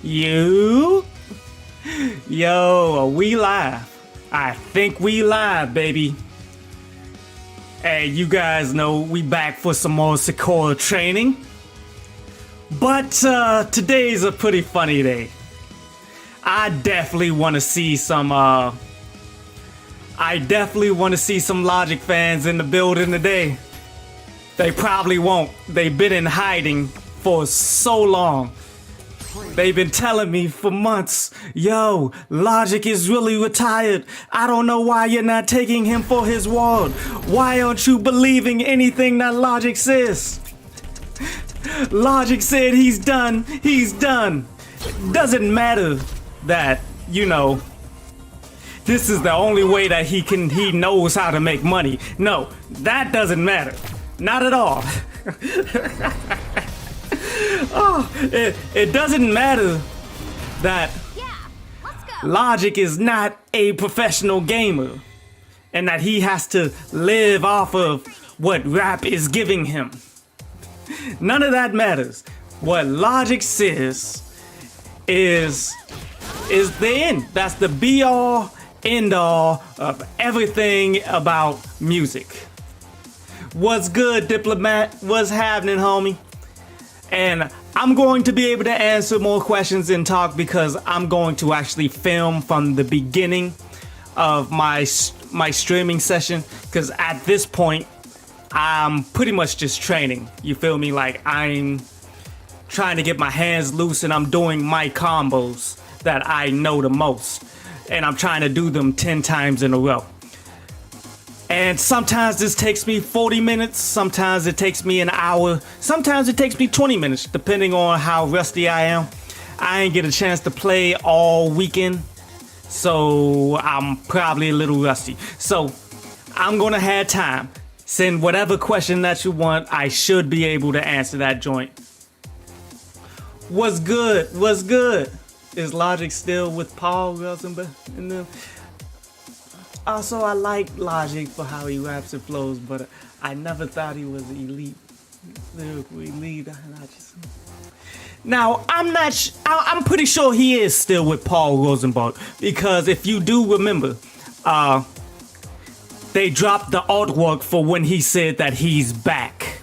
You? Yo, we live. I think we live, baby. Hey, you guys know we back for some more Sakura training. But today's a pretty funny day. I definitely want to see some Logic fans in the building today. They probably won't. They've been in hiding for so long. They've been telling me for months, yo, Logic is really retired. I don't know why you're not taking him for his word. Why aren't you believing anything that Logic says? Logic said he's done. He's done. Doesn't matter that, this is the only way that he knows how to make money. No, that doesn't matter. Not at all. Oh, it doesn't matter that Logic is not a professional gamer and that he has to live off of what rap is giving him. None of that matters. What Logic says is the end. That's the be all, end all of everything about music. What's good, Diplomat? What's happening, homie? And I'm going to be able to answer more questions and talk because I'm going to actually film from the beginning of my streaming session, because at this point I'm pretty much just training. You feel me? Like, I'm trying to get my hands loose and I'm doing my combos that I know the most, and I'm trying to do them 10 times in a row. And sometimes this takes me 40 minutes, sometimes it takes me an hour, sometimes it takes me 20 minutes, depending on how rusty I am. I ain't get a chance to play all weekend, so I'm probably a little rusty. So I'm gonna have time. Send whatever question that you want. I should be able to answer that joint. What's good? What's good? Is Logic still with Paul Rosenberg in them? Also, I like Logic for how he raps and flows, but I never thought he was elite. Lyrically elite. Now, I'm pretty sure he is still with Paul Rosenberg, because if you do remember, they dropped the artwork for when he said that he's back.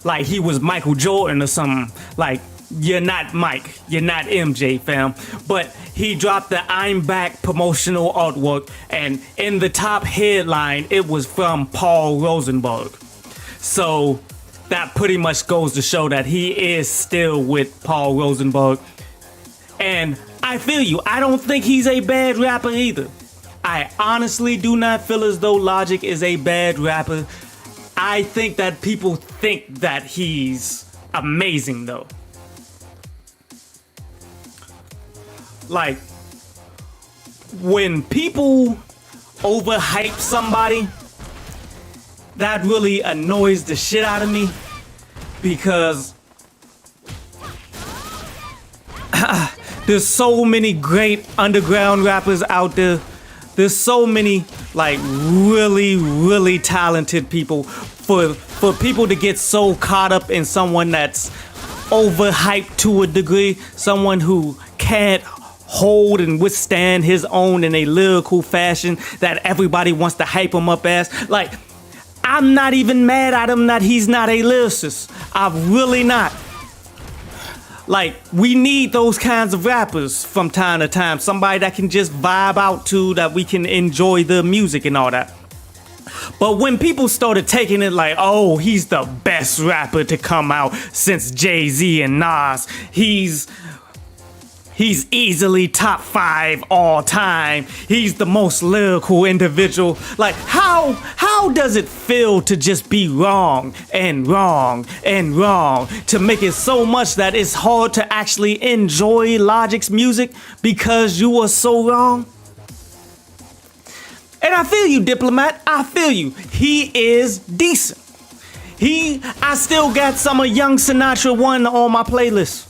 Like he was Michael Jordan or something. Like, you're not Mike, you're not MJ, fam. But he dropped the I'm Back promotional artwork, and in the top headline, it was from Paul Rosenberg. So that pretty much goes to show that he is still with Paul Rosenberg. And I feel you, I don't think he's a bad rapper either. I honestly do not feel as though Logic is a bad rapper. I think that people think that he's amazing though. Like, when people overhype somebody, that really annoys the shit out of me, because there's so many great underground rappers out there. There's so many, like, really, really talented people. For people to get so caught up in someone that's overhyped to a degree, someone who can't hold and withstand his own in a lyrical fashion that everybody wants to hype him up as. Like, I'm not even mad at him that he's not a lyricist. I'm really not. Like, we need those kinds of rappers from time to time. Somebody that can just vibe out to, that we can enjoy the music and all that. But when people started taking it like, oh, he's the best rapper to come out since Jay-Z and Nas. He's easily top 5 all time. He's the most lyrical individual. Like, how does it feel to just be wrong and wrong and wrong, to make it so much that it's hard to actually enjoy Logic's music because you were so wrong? And I feel you, Diplomat. I feel you. He is decent. I still got some of Young Sinatra 1 on my playlist.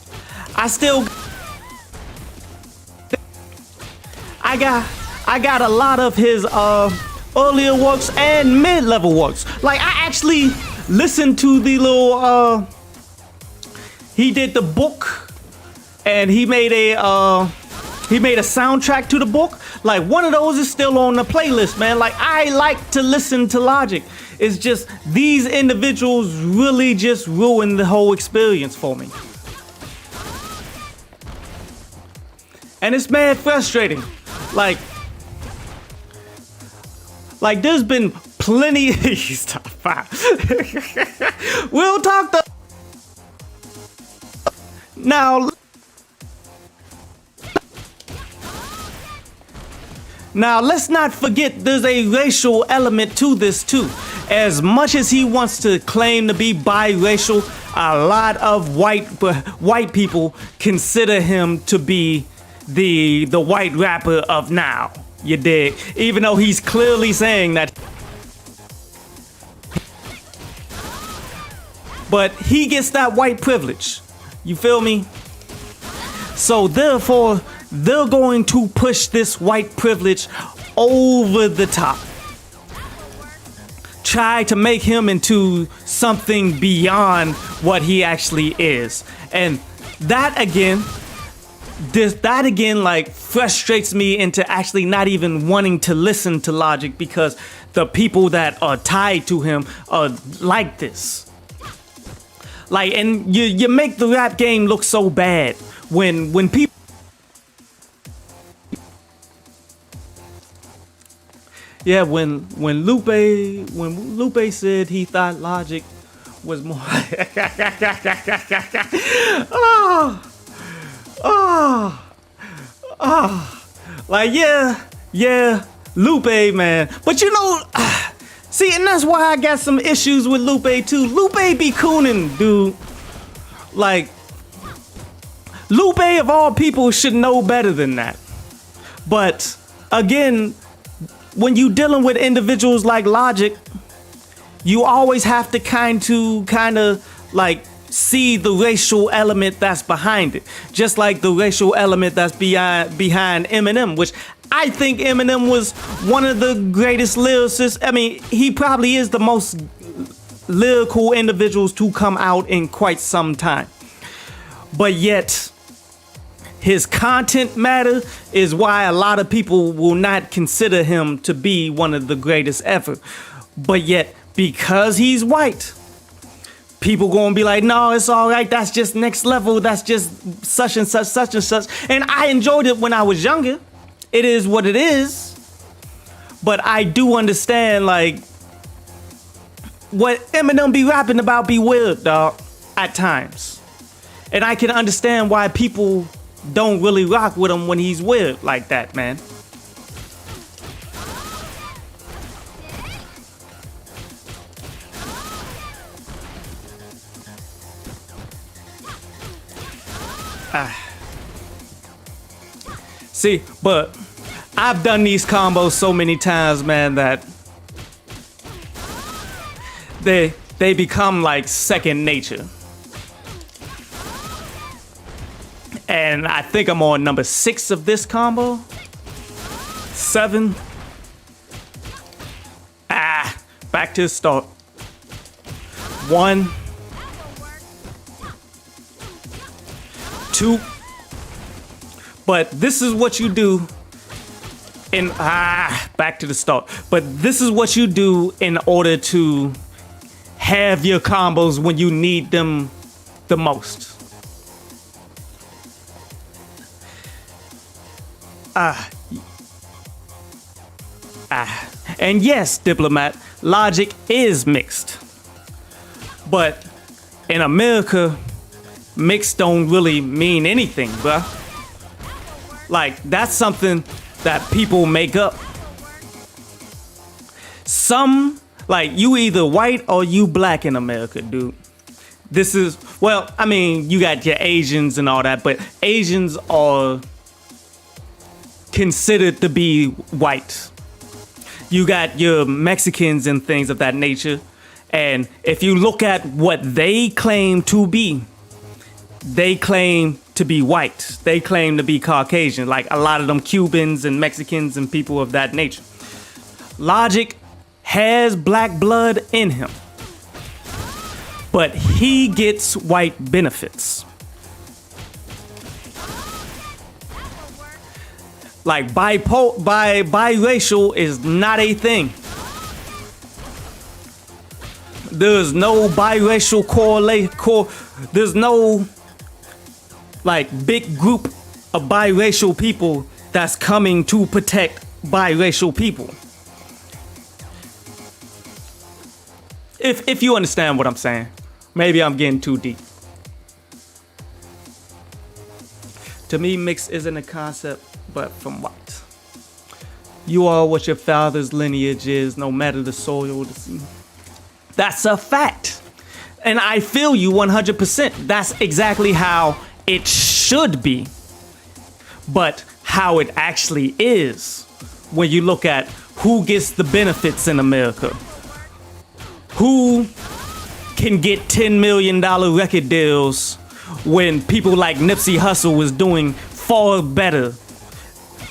I got a lot of his earlier works and mid-level works. Like, I actually listened to the little he did the book and he made a soundtrack to the book. Like, one of those is still on the playlist, man. Like, I like to listen to Logic. It's just these individuals really just ruined the whole experience for me. And it's mad frustrating. Like there's been plenty. Stop. We'll talk to now. Now, let's not forget there's a racial element to this too. As much as he wants to claim to be biracial, a lot of white people consider him to be the white rapper of now. You dig? Even though he's clearly saying that. But he gets that white privilege. You feel me? So therefore, they're going to push this white privilege over the top. Try to make him into something beyond what he actually is. And that again like frustrates me into actually not even wanting to listen to Logic, because the people that are tied to him are like this. Like, and you make the rap game look so bad when people. Yeah, when Lupe said he thought Logic was more. Like, yeah, Lupe, man. But you know, see, and that's why I got some issues with Lupe too. Lupe be cooning, dude. Like, Lupe of all people should know better than that. But again, when you dealing with individuals like Logic, you always have to kind of like see the racial element that's behind it. Just like the racial element that's behind Eminem, which I think Eminem was one of the greatest lyricists. I mean, he probably is the most lyrical individuals to come out in quite some time. But yet, his content matter is why a lot of people will not consider him to be one of the greatest ever. But yet, because he's white, people gonna be like, no, it's all right. That's just next level. That's just such and such, such and such. And I enjoyed it when I was younger. It is what it is. But I do understand, like, what Eminem be rapping about be weird, dog, at times. And I can understand why people don't really rock with him when he's weird like that, man. See, but I've done these combos so many times, man, that they become like second nature. And I think I'm on number 6 of this combo. 7. Back to the start. 1. 2. But this is what you do in back to the start. But this is what you do in order to have your combos when you need them the most. And yes, Diplomat, Logic is mixed. But in America, mixed don't really mean anything, bruh. Like, that's something that people make up. Some, like, you either white or you black in America, dude. This is, well, I mean, you got your Asians and all that, but Asians are considered to be white. You got your Mexicans and things of that nature. And if you look at what they claim to be, they claim to be white. They claim to be Caucasian, like a lot of them Cubans and Mexicans and people of that nature. Logic has black blood in him, but he gets white benefits. Like biracial is not a thing. There's no biracial there's no like big group of biracial people that's coming to protect biracial people. If you understand what I'm saying. Maybe I'm getting too deep. To me, mixed isn't a concept, but from what? You are what your father's lineage is, no matter the soil. That's a fact. And I feel you 100%. That's exactly how it should be. But how it actually is, when you look at who gets the benefits in America, who can get $10 million record deals when people like Nipsey Hussle was doing far better,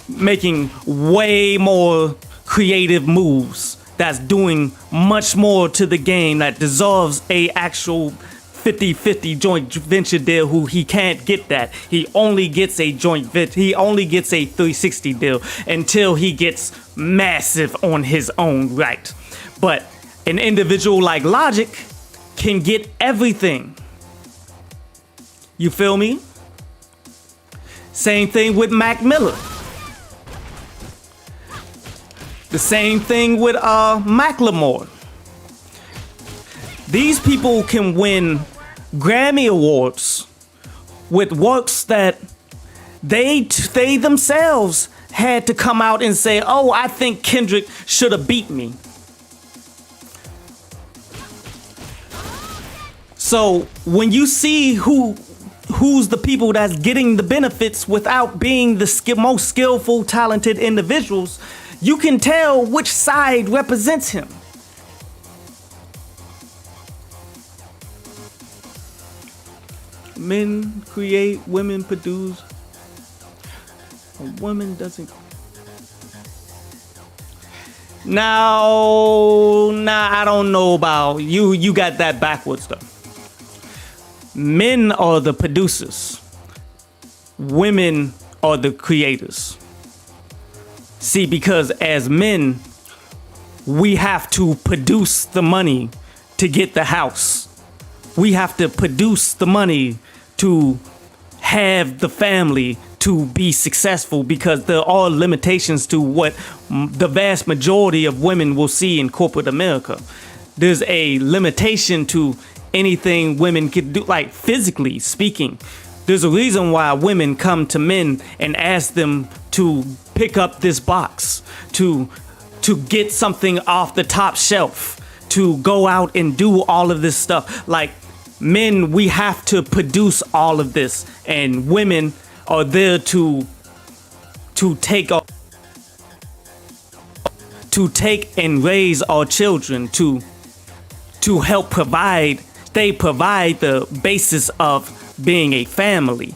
making way more creative moves, that's doing much more to the game, that deserves a actual 50-50 joint venture deal, who he can't get that. He only gets a he only gets a 360 deal until he gets massive on his own right. But an individual like Logic can get everything. You feel me? Same thing with Mac Miller. The same thing with Macklemore. These people can win Grammy Awards with works that they themselves had to come out and say, oh, I think Kendrick should have beat me. So when you see who's the people that's getting the benefits without being the most skillful, talented individuals, you can tell which side represents him. Men create, women produce. A woman doesn't. Now, I don't know about you. You got that backwards though. Men are the producers. Women are the creators. See, because as men, we have to produce the money to get the house. We have to produce the money to have the family to be successful, because there are limitations to what the vast majority of women will see in corporate America. There's a limitation to anything women can do, like physically speaking. There's a reason why women come to men and ask them to pick up this box, to get something off the top shelf, to go out and do all of this stuff. Like men, we have to produce all of this, and women are there to take and raise our children, to help provide. They provide the basis of being a family,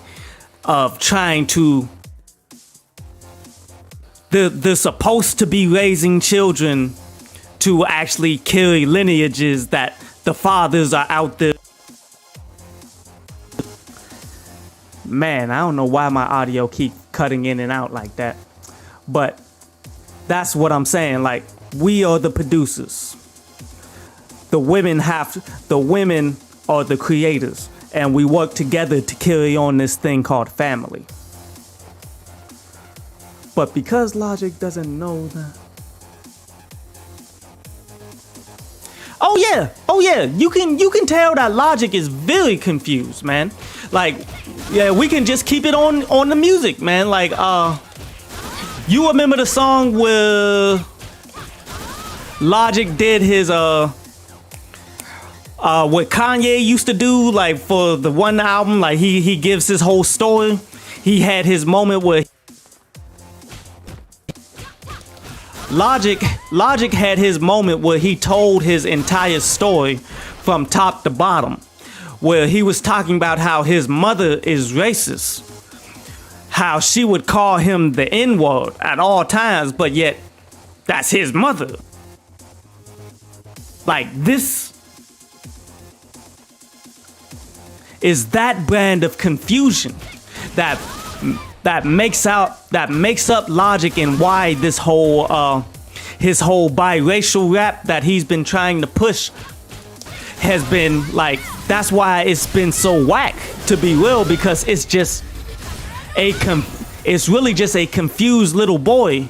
of trying to. They're supposed to be raising children to actually carry lineages that the fathers are out there. Man, I don't know why my audio keep cutting in and out like that, but that's what I'm saying. Like, we are the producers. The women are the creators, and we work together to carry on this thing called family. But because Logic doesn't know that. Oh yeah, you can tell that Logic is very confused, man. Like, yeah, we can just keep it on the music, man. Like, you remember the song where Logic did his what Kanye used to do, like for the one album, like he gives his whole story. He had his moment where Logic had his moment where he told his entire story from top to bottom, where he was talking about how his mother is racist, how she would call him the N-word at all times, but yet that's his mother. Like, this is that brand of confusion that that makes up Logic and why this whole his whole biracial rap that he's been trying to push has been like, that's why it's been so whack, to be real, because it's just it's really just a confused little boy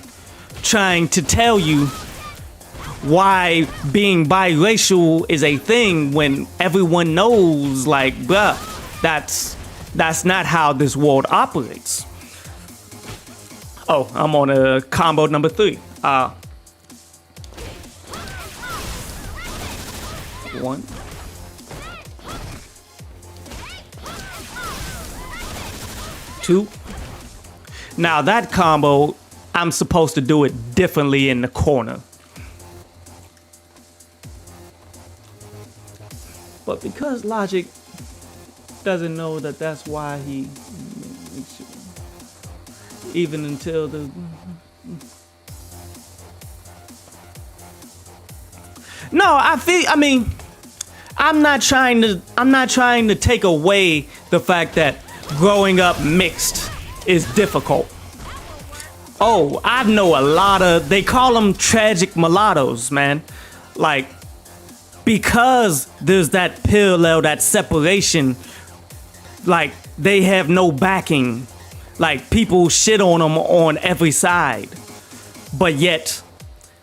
trying to tell you why being biracial is a thing when everyone knows, like, bruh, that's not how this world operates. Oh, I'm on a combo number 3. 1. Two. Now that combo, I'm supposed to do it differently in the corner. But because Logic doesn't know that that's why he, even until the, no, I mean, I'm not trying to take away the fact that growing up mixed is difficult. Oh, I know a lot of, they call them tragic mulattoes, man. Like, because there's that parallel, that separation, like, they have no backing. Like, people shit on them on every side. But yet,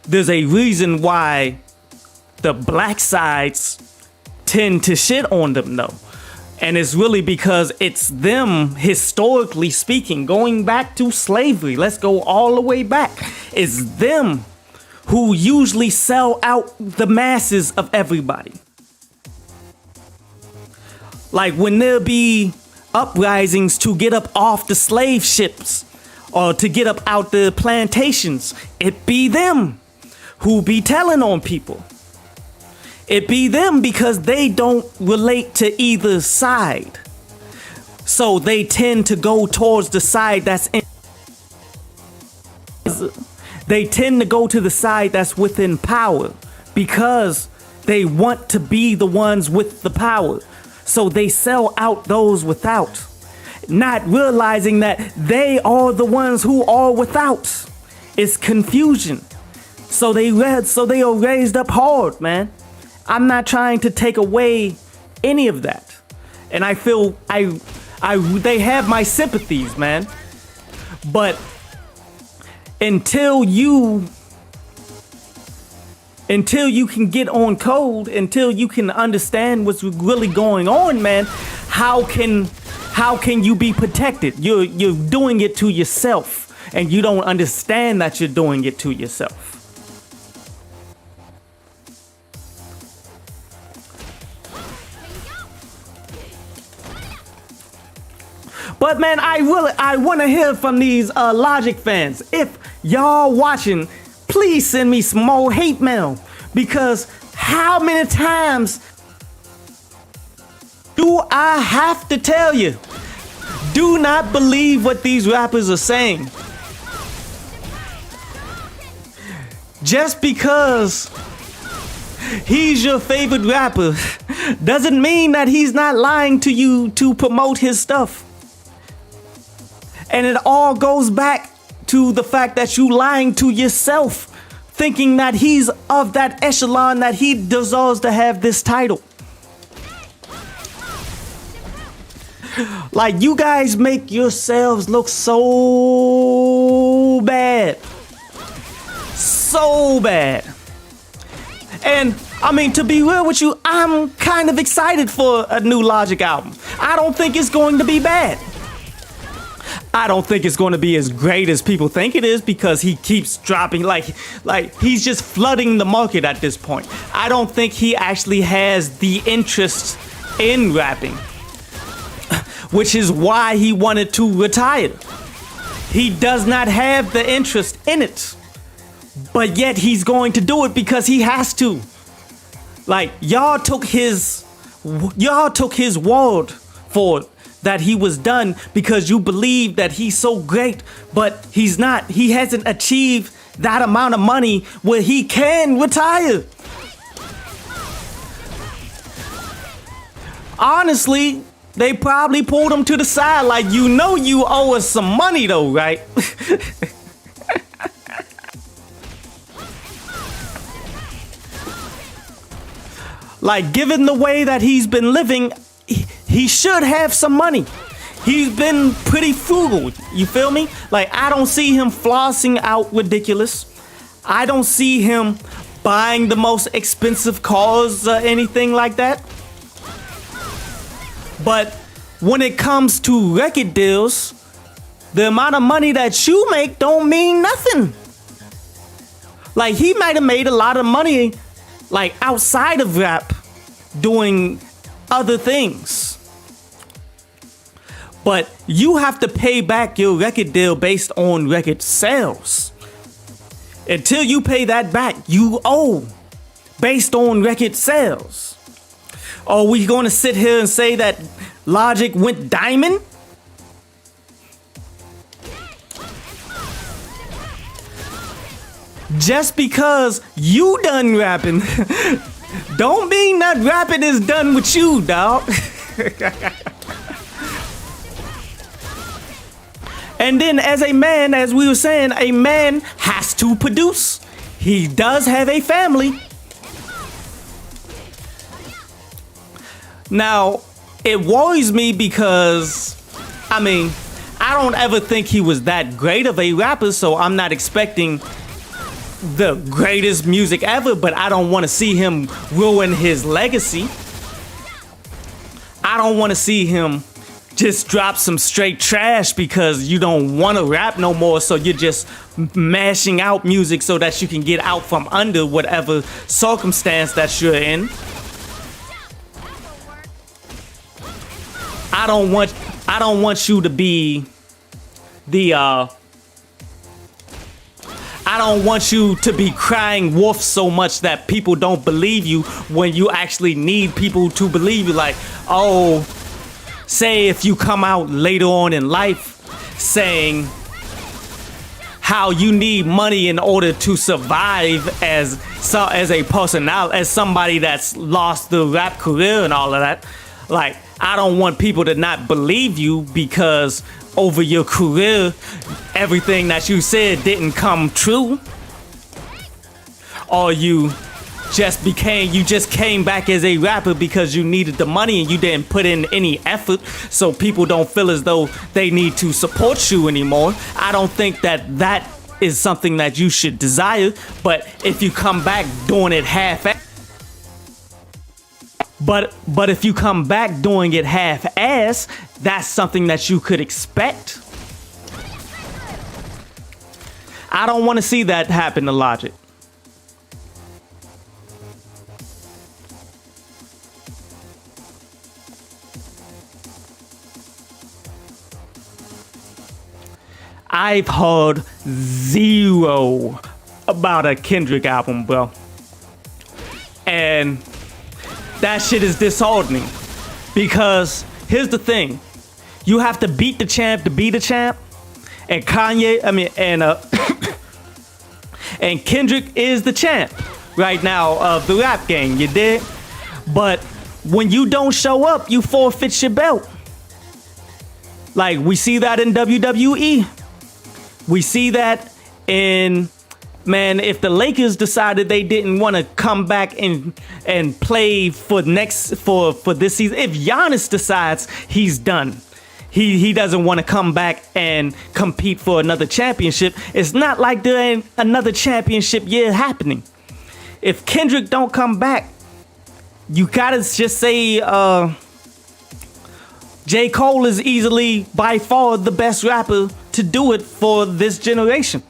there's a reason why the black sides tend to shit on them, though. And it's really because it's them, historically speaking, going back to slavery. Let's go all the way back. It's them who usually sell out the masses of everybody. Like when there be uprisings to get up off the slave ships or to get up out the plantations, it be them who be telling on people. It be them because they don't relate to either side. So they tend to go towards the side that's in. They tend to go to the side that's within power because they want to be the ones with the power. So they sell out those without, not realizing that they are the ones who are without. It's confusion. So they are raised up hard, man. I'm not trying to take away any of that. And I feel they have my sympathies, man. But until you can get on code, until you can understand what's really going on, man, how can you be protected? You're doing it to yourself, and you don't understand that you're doing it to yourself. But man, I want to hear from these Logic fans. If y'all watching, please send me some more hate mail, because how many times do I have to tell you? Do not believe what these rappers are saying. Just because he's your favorite rapper doesn't mean that he's not lying to you to promote his stuff. And it all goes back to the fact that you lying to yourself, thinking that he's of that echelon, that he deserves to have this title. Like, you guys make yourselves look so bad. So bad. And I mean, to be real with you, I'm kind of excited for a new Logic album. I don't think it's going to be bad. I don't think it's going to be as great as people think it is, because he keeps dropping, like he's just flooding the market at this point. I don't think he actually has the interest in rapping, which is why he wanted to retire. He does not have the interest in it, but yet he's going to do it because he has to. Like, y'all took his word for it, that he was done, because you believe that he's so great, but he's not. He hasn't achieved that amount of money where he can retire. Honestly, They probably pulled him to the side like, you know you owe us some money though, right? Like, given the way that he's been living, he should have some money. He's been pretty frugal, you feel me? Like, I don't see him flossing out ridiculous. I don't see him buying the most expensive cars or anything like that. But when it comes to record deals, the amount of money that you make don't mean nothing. Like, he might have made a lot of money, like, outside of rap, doing other things. But you have to pay back your record deal based on record sales. Until you pay that back, you owe based on record sales. Are we going to sit here and say that Logic went diamond? Just because you done rapping don't mean that rapping is done with you, dog. And then as a man, as we were saying, a man has to produce. He does have a family. Now, it worries me because, I mean, I don't ever think he was that great of a rapper, so I'm not expecting the greatest music ever, but I don't want to see him ruin his legacy. I don't want to see him just drop some straight trash because you don't want to rap no more, so you're just mashing out music so that you can get out from under whatever circumstance that you're in. I don't want you to be the I don't want you to be crying wolf so much that people don't believe you when you actually need people to believe you. Like, oh, say if you come out later on in life saying how you need money in order to survive as a personality, as somebody that's lost the rap career and all of that. Like, I don't want people to not believe you because over your career, everything that you said didn't come true. Or you just came back as a rapper because you needed the money and you didn't put in any effort, so people don't feel as though they need to support you anymore. I don't think that is something that you should desire. But if you come back doing it But if you come back doing it half-ass, that's something that you could expect. I don't want to see that happen to Logic. I've heard zero about a Kendrick album, bro. And that shit is disheartening, because here's the thing: you have to beat the champ to be the champ, and and Kendrick is the champ right now of the rap game. You dig? But when you don't show up, you forfeit your belt. Like, we see that in WWE. We see that in. Man, if the Lakers decided they didn't want to come back and play for this season, if Giannis decides he's done, he doesn't want to come back and compete for another championship, it's not like there ain't another championship year happening. If Kendrick don't come back, you gotta just say J. Cole is easily by far the best rapper to do it for this generation.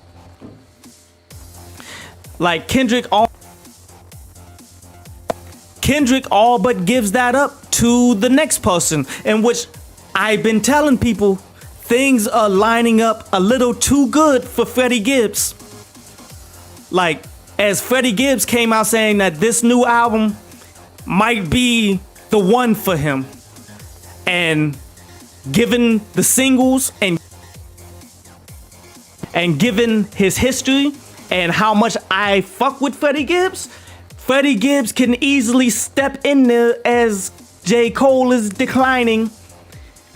Like, Kendrick all but gives that up to the next person, in which I've been telling people things are lining up a little too good for Freddie Gibbs. Like, as Freddie Gibbs came out saying that this new album might be the one for him, and given the singles and given his history and how much I fuck with Freddie Gibbs can easily step in there as J. Cole is declining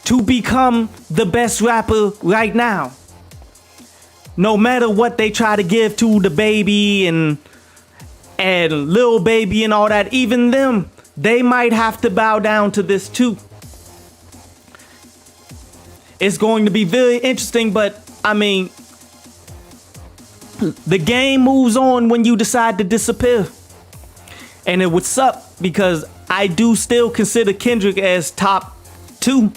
to become the best rapper right now. No matter what they try to give to the Baby and Lil Baby and all that, even them, they might have to bow down to this too. It's going to be very interesting, but I mean, the game moves on when you decide to disappear. And it would suck because I do still consider Kendrick as top 2.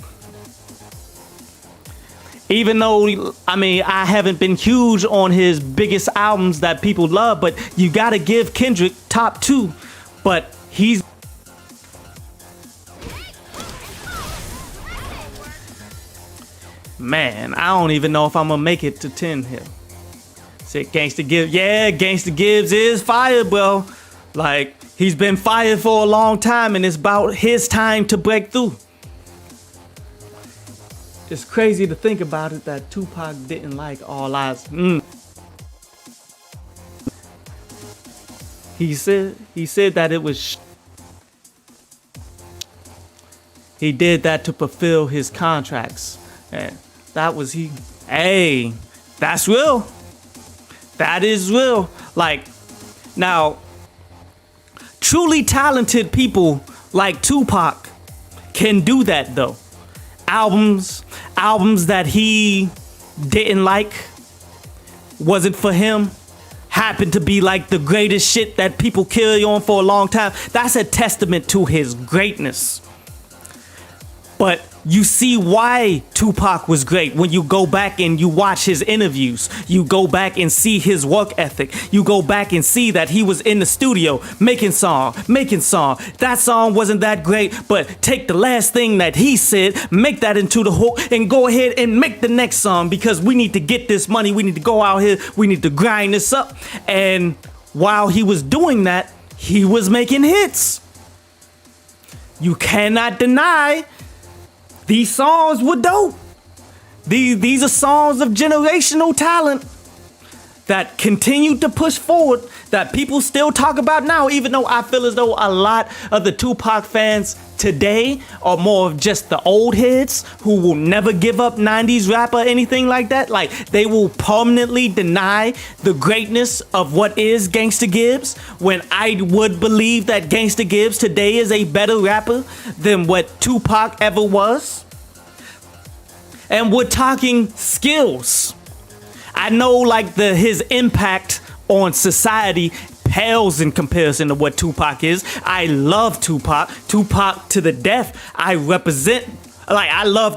Even though, I mean, I haven't been huge on his biggest albums that people love, but you gotta give Kendrick top 2. But he's... Man, I don't even know if I'm gonna make it to 10 here. Say Gangsta Gibbs. Yeah, Gangsta Gibbs is fire, bro. Like, he's been fired for a long time, and it's about his time to break through. It's crazy to think about it that Tupac didn't like All Eyes. He said that it was he did that to fulfill his contracts. And that was he. Hey, that's real. That is real. Like, now, truly talented people like Tupac can do that though. Albums that he didn't like, wasn't for him, happened to be like the greatest shit that people carry on for a long time. That's a testament to his greatness. But you see why Tupac was great when you go back and you watch his interviews. You go back and see his work ethic. You go back and see that he was in the studio making song. That song wasn't that great, but take the last thing that he said, make that into the hook, and go ahead and make the next song because we need to get this money. We need to go out here. We need to grind this up. And while he was doing that, he was making hits. You cannot deny these songs were dope. These are songs of generational talent that continue to push forward, that people still talk about now, even though I feel as though a lot of the Tupac fans today are more of just the old heads who will never give up 90s rap or anything like that. Like, they will permanently deny the greatness of what is Gangsta Gibbs, when I would believe that Gangsta Gibbs today is a better rapper than what Tupac ever was. And we're talking skills. I know like his impact on society pales in comparison to what Tupac is. I love Tupac. Tupac to the death. I love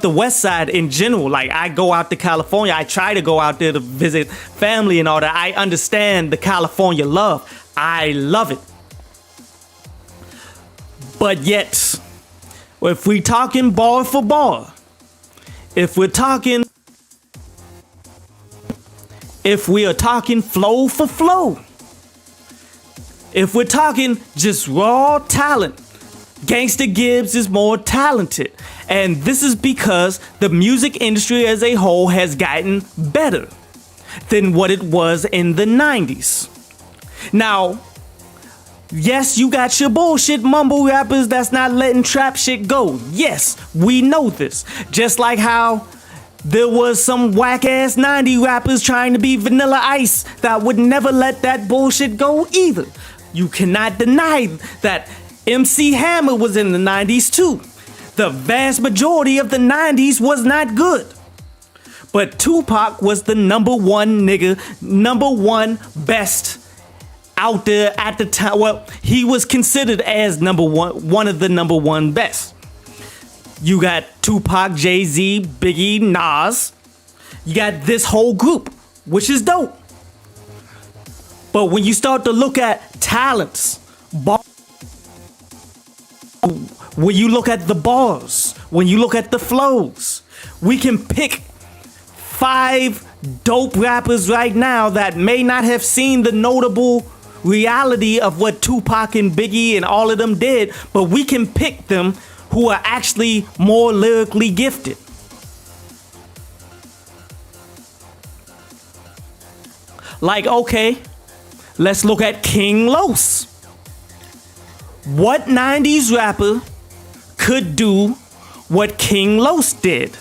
the West Side in general. Like, I go out to California. I try to go out there to visit family and all that. I understand the California love. I love it. But yet, if we talking bar for bar, if we are talking flow for flow, if we're talking just raw talent, Gangsta Gibbs is more talented. And this is because the music industry as a whole has gotten better than what it was in the 90s. Now, yes, you got your bullshit mumble rappers that's not letting trap shit go. Yes, we know this. Just like how there was some whack-ass 90 rappers trying to be Vanilla Ice that would never let that bullshit go either. You cannot deny that MC Hammer was in the 90s too. The vast majority of the 90s was not good. But Tupac was the number one best out there at the time. Well, he was considered as one of the number one best. You got Tupac, Jay-Z, Biggie, Nas. You got this whole group, which is dope. But when you start to look at talents, when you look at the bars, when you look at the flows, we can pick 5 dope rappers right now that may not have seen the notable reality of what Tupac and Biggie and all of them did, but we can pick them who are actually more lyrically gifted. Like, okay, let's look at King Los. What 90s rapper could do what King Los did.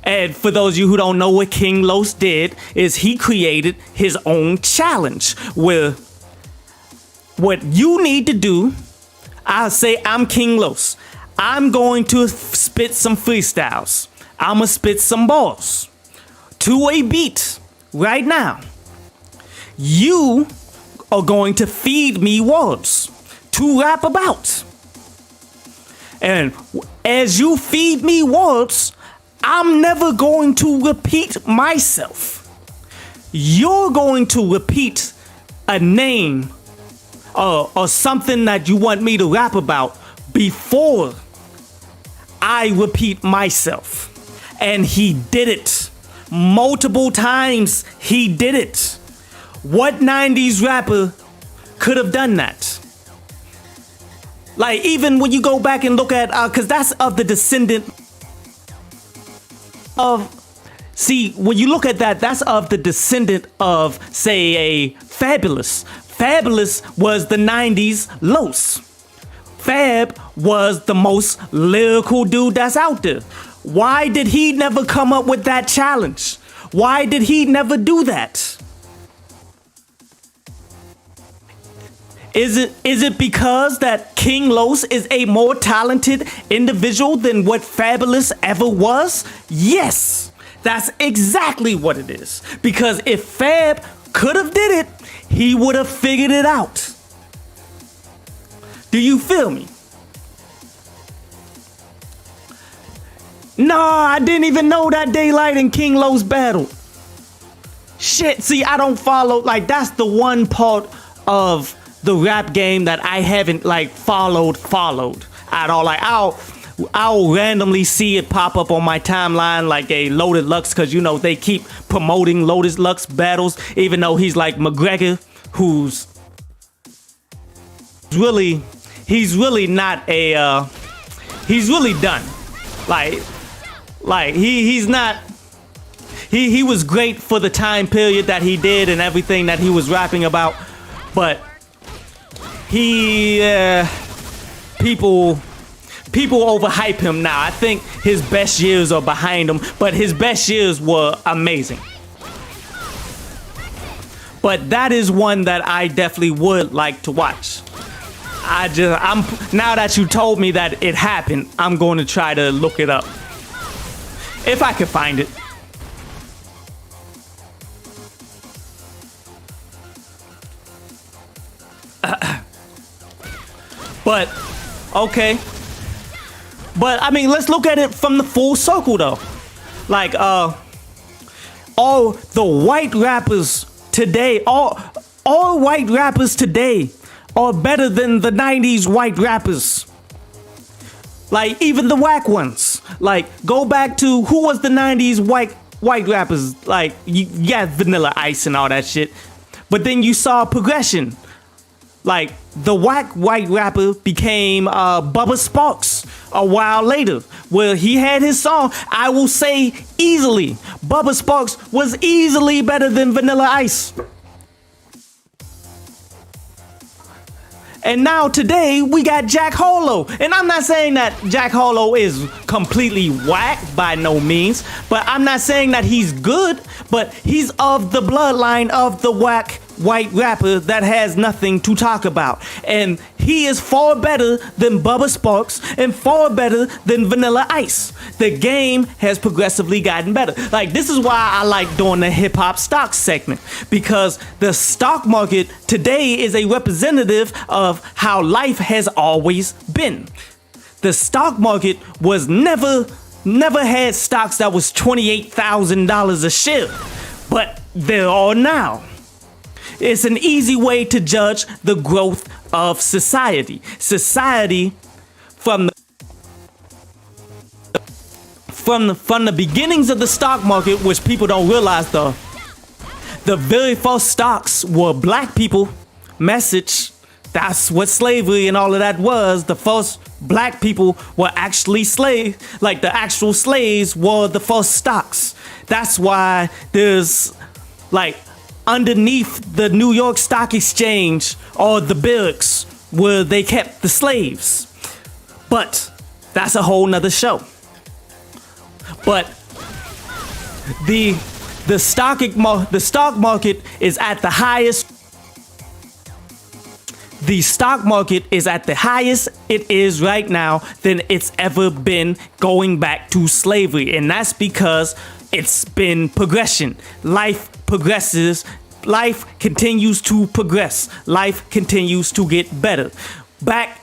And for those of you who don't know what King Los did, is he created his own challenge where what you need to do, I'll say I'm King Los. I'm going to spit some freestyles. I'm going to spit some bars to a beat right now. You are going to feed me words to rap about. And as you feed me words, I'm never going to repeat myself. You're going to repeat a name or something that you want me to rap about before I repeat myself. And he did it. Multiple times he did it. What 90s rapper could have done that? Like, even when you go back and look at, because that's of the descendant of, see, when you look at that, that's of the descendant of, say, a Fabulous. Fabulous was the 90s Los. Fab was the most lyrical dude that's out there. Why did he never come up with that challenge? Why did he never do that? Is it because that King Los is a more talented individual than what Fabulous ever was? Yes, that's exactly what it is. Because if Fab could have did it, he would have figured it out. Do you feel me? No, I didn't even know that Daylight and King Los battled. Shit, see, I don't follow, like, that's the one part of the rap game that I haven't, like, followed at all. Like, I'll randomly see it pop up on my timeline like a Loaded Lux, because, you know, they keep promoting Loaded Lux battles, even though he's like McGregor, who's really, he's really not a, he's really done. Like he's not, he was great for the time period that he did and everything that he was rapping about, but he, people overhype him now. I think his best years are behind him, but his best years were amazing. But that is one that I definitely would like to watch. I'm now that you told me that it happened, I'm going to try to look it up. If I can find it. But, okay. But, I mean, let's look at it from the full circle, though. Like, all the white rappers today, all white rappers today are better than the 90s white rappers. Like, even the whack ones. Like, go back to, who was the 90s white rappers? Like, you got Vanilla Ice and all that shit. But then you saw progression. Like, the whack white rapper became Bubba Sparxxx a while later, where he had his song. I will say easily, Bubba Sparxxx was easily better than Vanilla Ice. And now today we got Jack Harlow. And I'm not saying that Jack Harlow is completely whack by no means, but I'm not saying that he's good, but he's of the bloodline of the whack white rapper that has nothing to talk about. And he is far better than Bubba Sparxxx and far better than Vanilla Ice. The game has progressively gotten better. Like, this is why I like doing the hip hop stocks segment, because the stock market today is a representative of how life has always been. The stock market was never had stocks that was $28,000 a share, but there are now. It's an easy way to judge the growth of society. Society from the beginnings of the stock market, which people don't realize, the very first stocks were black people. Message. That's what slavery and all of that was. The first black people were actually slaves. Like, the actual slaves were the first stocks. That's why there's, like, underneath the New York Stock Exchange or the barracks where they kept the slaves. But that's a whole nother show. But the stock market is at the highest. The stock market is at the highest it is right now than it's ever been going back to slavery. And that's because it's been progression. Life progresses. Life continues to progress. Life continues to get better. Back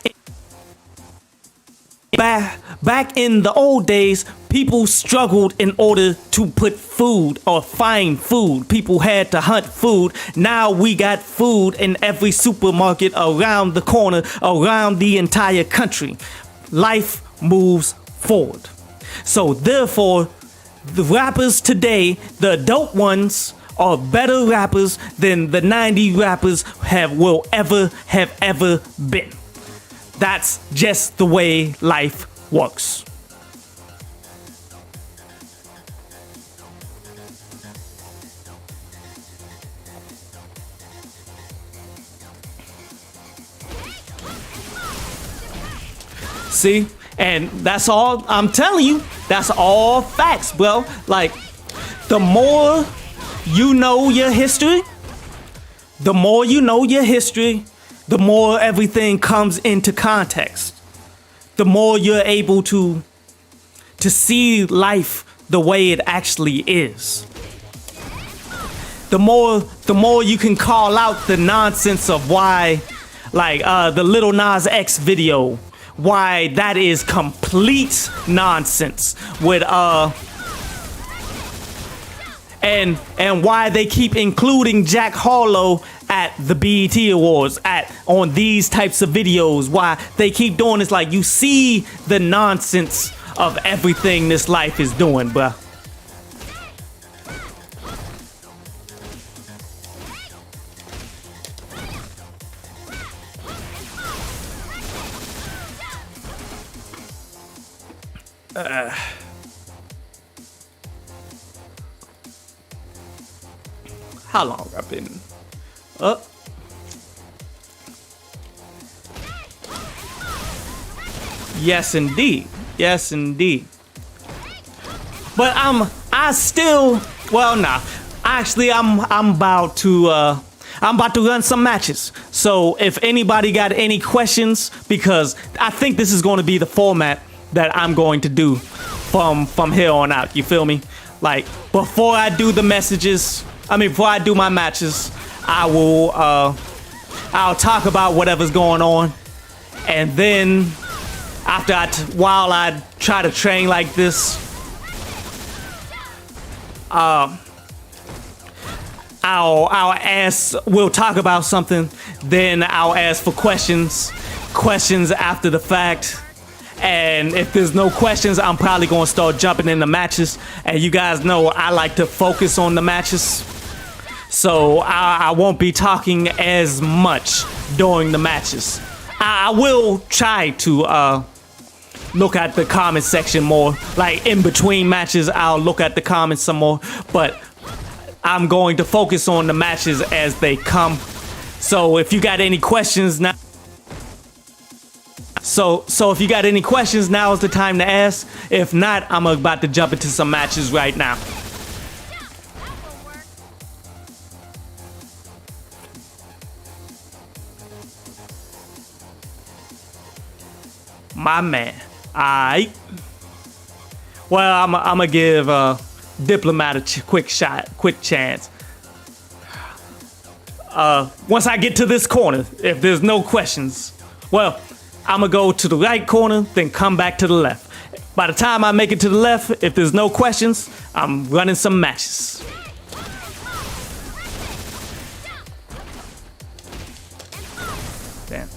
in the old days, people struggled in order to put food or find food. People had to hunt food. Now we got food in every supermarket around the corner, around the entire country. Life moves forward. So therefore, the rappers today, the adult ones, are better rappers than the 90s rappers will ever have been. That's just the way life works. See? And that's all I'm telling you. That's all facts, bro. Like, the more you know your history, the more you know your history, the more everything comes into context. The more you're able to see life the way it actually is. The more you can call out the nonsense of why, like the Lil Nas X video, why that is complete nonsense with and why they keep including Jack Harlow at the BET Awards on these types of videos. Why they keep doing this, like, you see the nonsense of everything this life is doing, bruh. How long I've been up? Yes, indeed. Yes, indeed. But actually, I'm about to run some matches. So if anybody got any questions, because I think this is going to be the format that I'm going to do from here on out. You feel me? Like, before I do the messages, before I do my matches, I'll talk about whatever's going on, and then while I try to train like this, we'll talk about something, then I'll ask for questions after the fact. And if there's no questions, I'm probably gonna start jumping into matches. And you guys know I like to focus on the matches, so I won't be talking as much during the matches. I will try to look at the comment section more. Like, in between matches, I'll look at the comments some more. But I'm going to focus on the matches as they come. So if you got any questions now, So if you got any questions, now is the time to ask. If not, I'm about to jump into some matches right now. My man. Alright. Well, I'm gonna give Diplomat a quick chance. Once I get to this corner, if there's no questions, well, I'm gonna go to the right corner, then come back to the left. By the time I make it to the left, if there's no questions, I'm running some matches. Damn.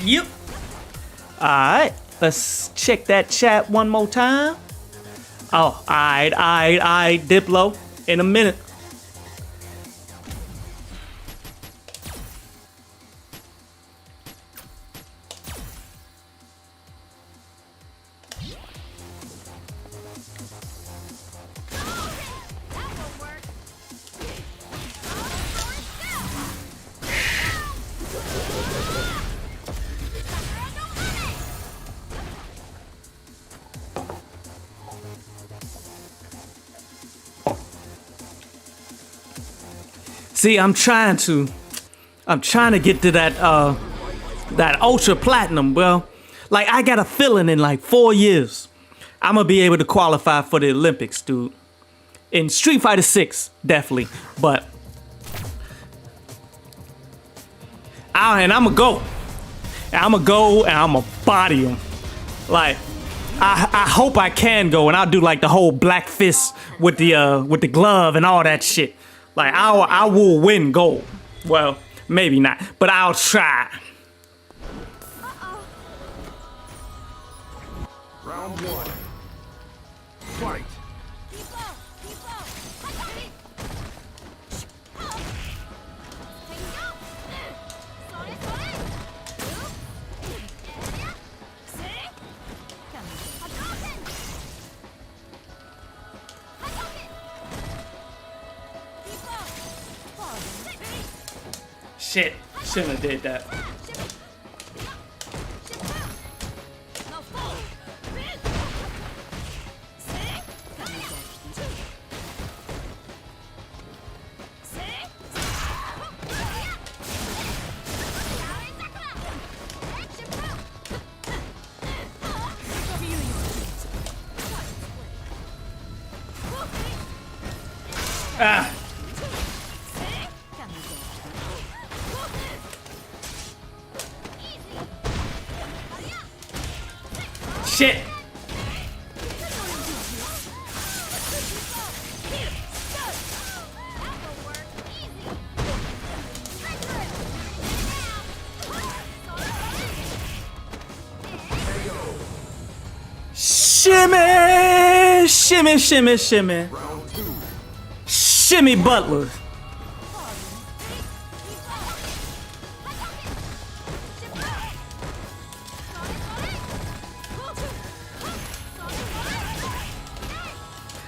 Yep. Alright, let's check that chat one more time. Oh, alright, Diplo. In a minute. See, I'm trying to get to that ultra platinum, bro. Like, I got a feeling in like 4 years, I'm gonna be able to qualify for the Olympics, dude. In Street Fighter 6, definitely. But and I'm gonna go. I'm gonna go and I'm gonna body him. Like, I hope I can go and I'll do like the whole black fist with the glove and all that shit. Like, I will win gold. Well, maybe not, but I'll try. Round one. Fight. Shit, shouldn't have did that. Ah. Shit. Shimmy, shimmy, shimmy, shimmy. Shimmy Butler.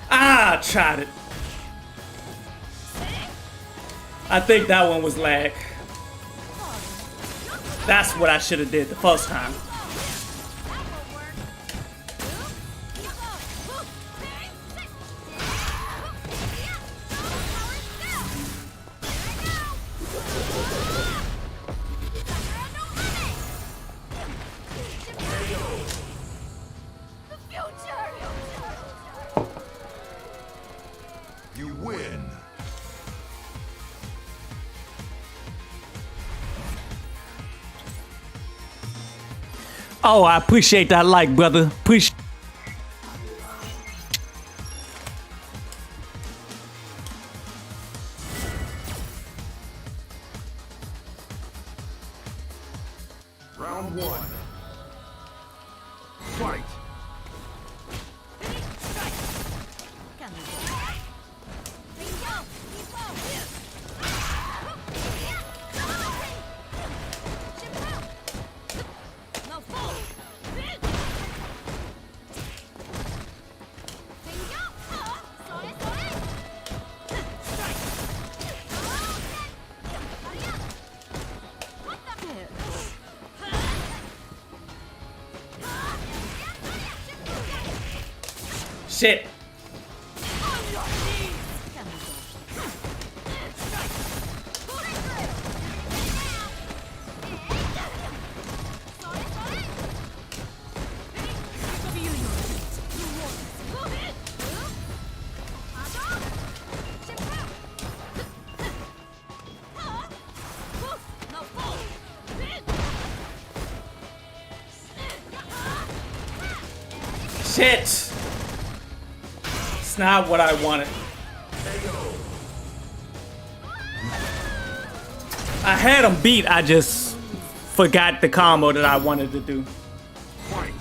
I tried it. I think that one was lag. That's what I should have did the first time. You win. Oh, I appreciate that like, brother. Appreciate. Round one. Fight. Shit. Shit. It's not what I wanted. I had him beat, I just forgot the combo that I wanted to do. Fight.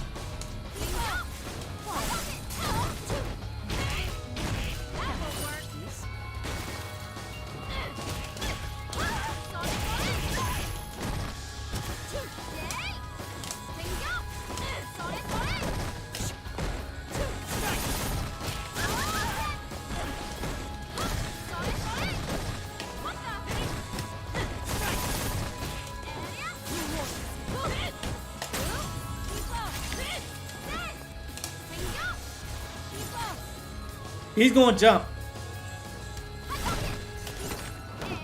He's gonna jump.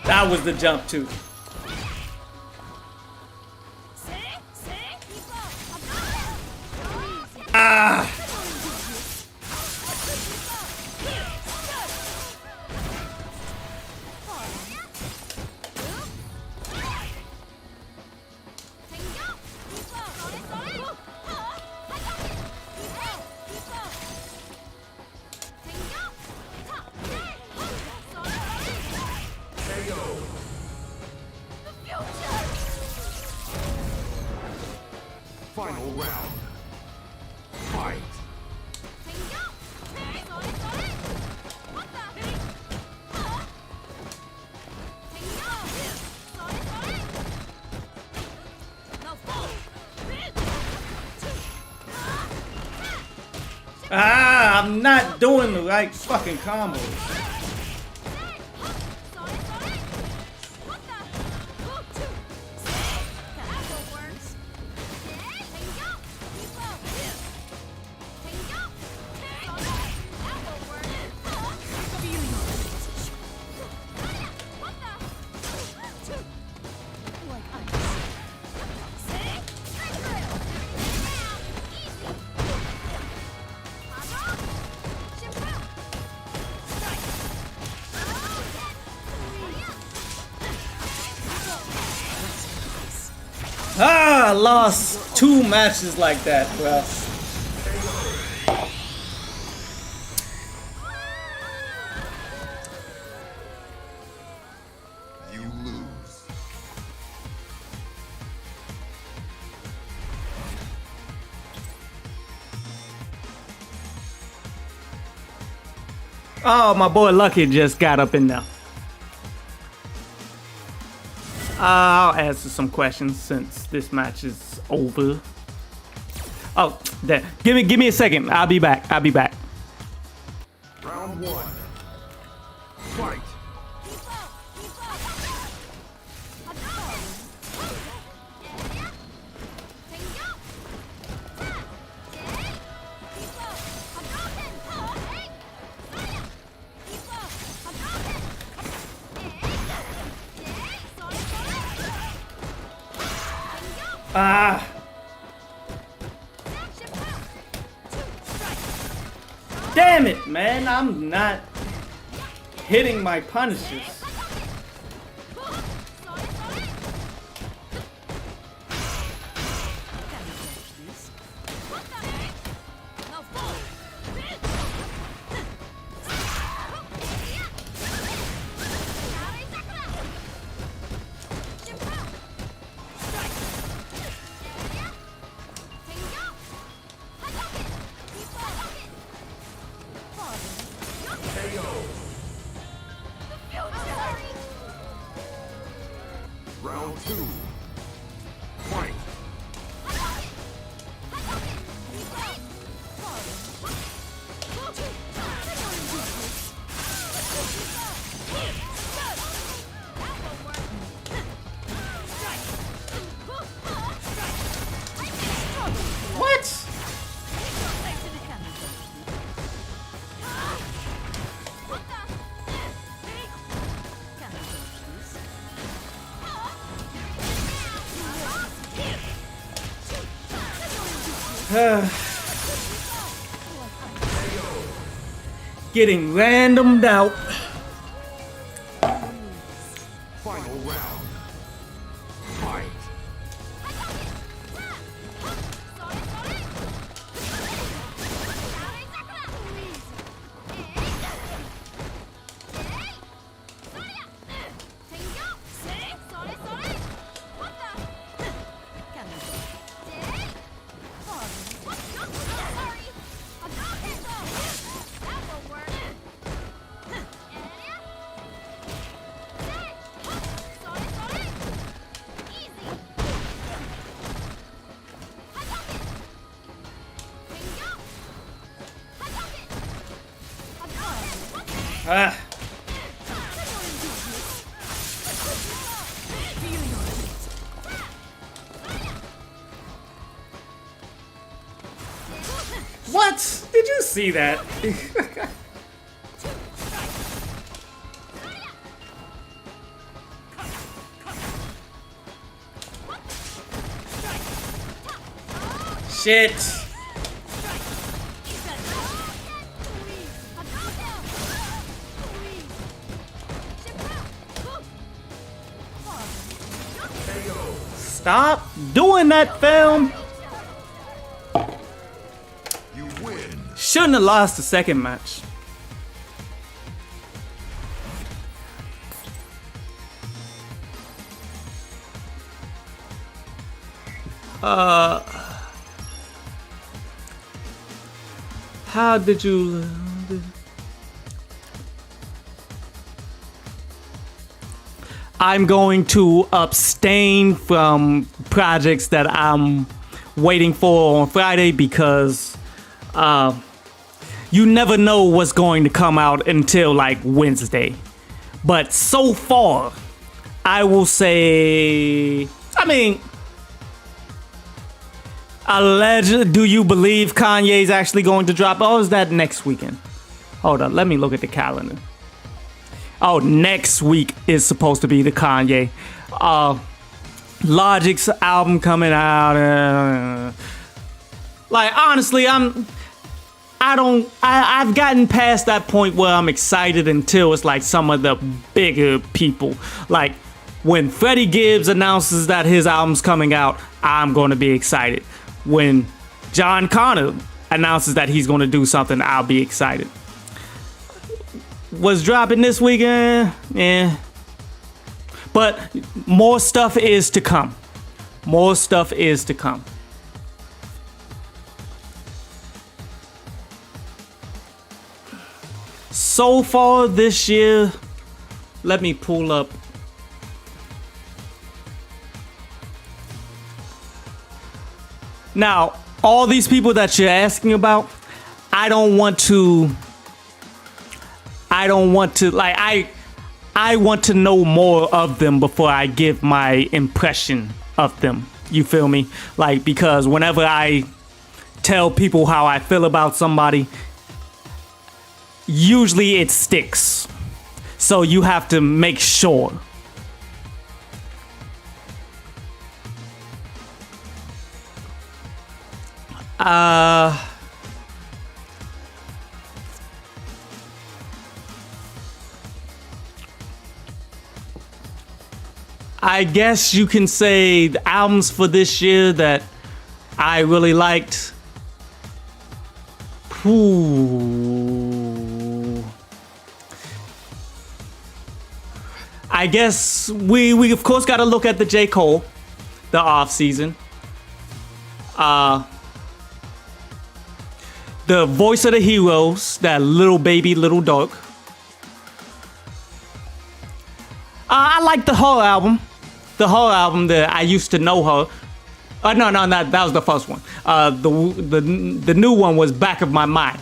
That was the jump too. Ah! Final round. Fight. Ah, I'm not doing the right fucking combos. Ah, I lost 2 matches like that, bro. You lose. Oh, my boy Lucky just got up in there. I'll answer some questions since this match is over. Oh, there. Give me a second. I'll be back. Round 1. Fight. Ah. Damn it, man. I'm not hitting my punishes. Round 2. Fight. What? Getting randomed out. Final round. Fight. Ah. What? Did you see that? Shit. Stop doing that, film. You win. Shouldn't have lost the second match. How did you... I'm going to abstain from projects that I'm waiting for on Friday because you never know what's going to come out until like Wednesday. But so far, I will say, I mean, do you believe Kanye's actually going to drop? Or is that next weekend? Hold on, let me look at the calendar. Oh, next week is supposed to be the Kanye. Logic's album coming out. Like, honestly, I've gotten past that point where I'm excited until it's like some of the bigger people. Like, when Freddie Gibbs announces that his album's coming out, I'm going to be excited. When John Connor announces that he's going to do something, I'll be excited. Was dropping this weekend, yeah. But more stuff is to come. More stuff is to come. So far this year, let me pull up. Now, all these people that you're asking about, I don't want to, like, I want to know more of them before I give my impression of them. You feel me? Like, because whenever I tell people how I feel about somebody, usually it sticks. So you have to make sure. I guess you can say the albums for this year that I really liked. Ooh. I guess we of course got to look at the J. Cole, the off season. The Voice of the Heroes, that Lil Baby, Little Dog. I like the whole album. The whole album that I used to know her. No, that was the first one. The new one was Back of My Mind.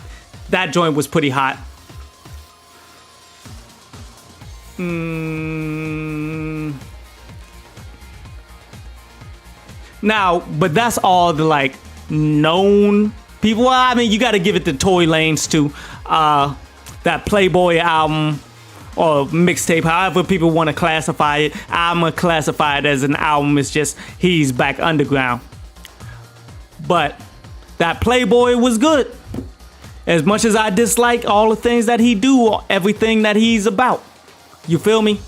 That joint was pretty hot. Now, but that's all the like known people. Well, I mean, you got to give it to Tory Lanez too. That Playboy album or mixtape, however people want to classify it, I'm gonna classify it as an album. It's just he's back underground. But that Playboy was good. As much as I dislike all the things that he do, everything that he's about. You feel me?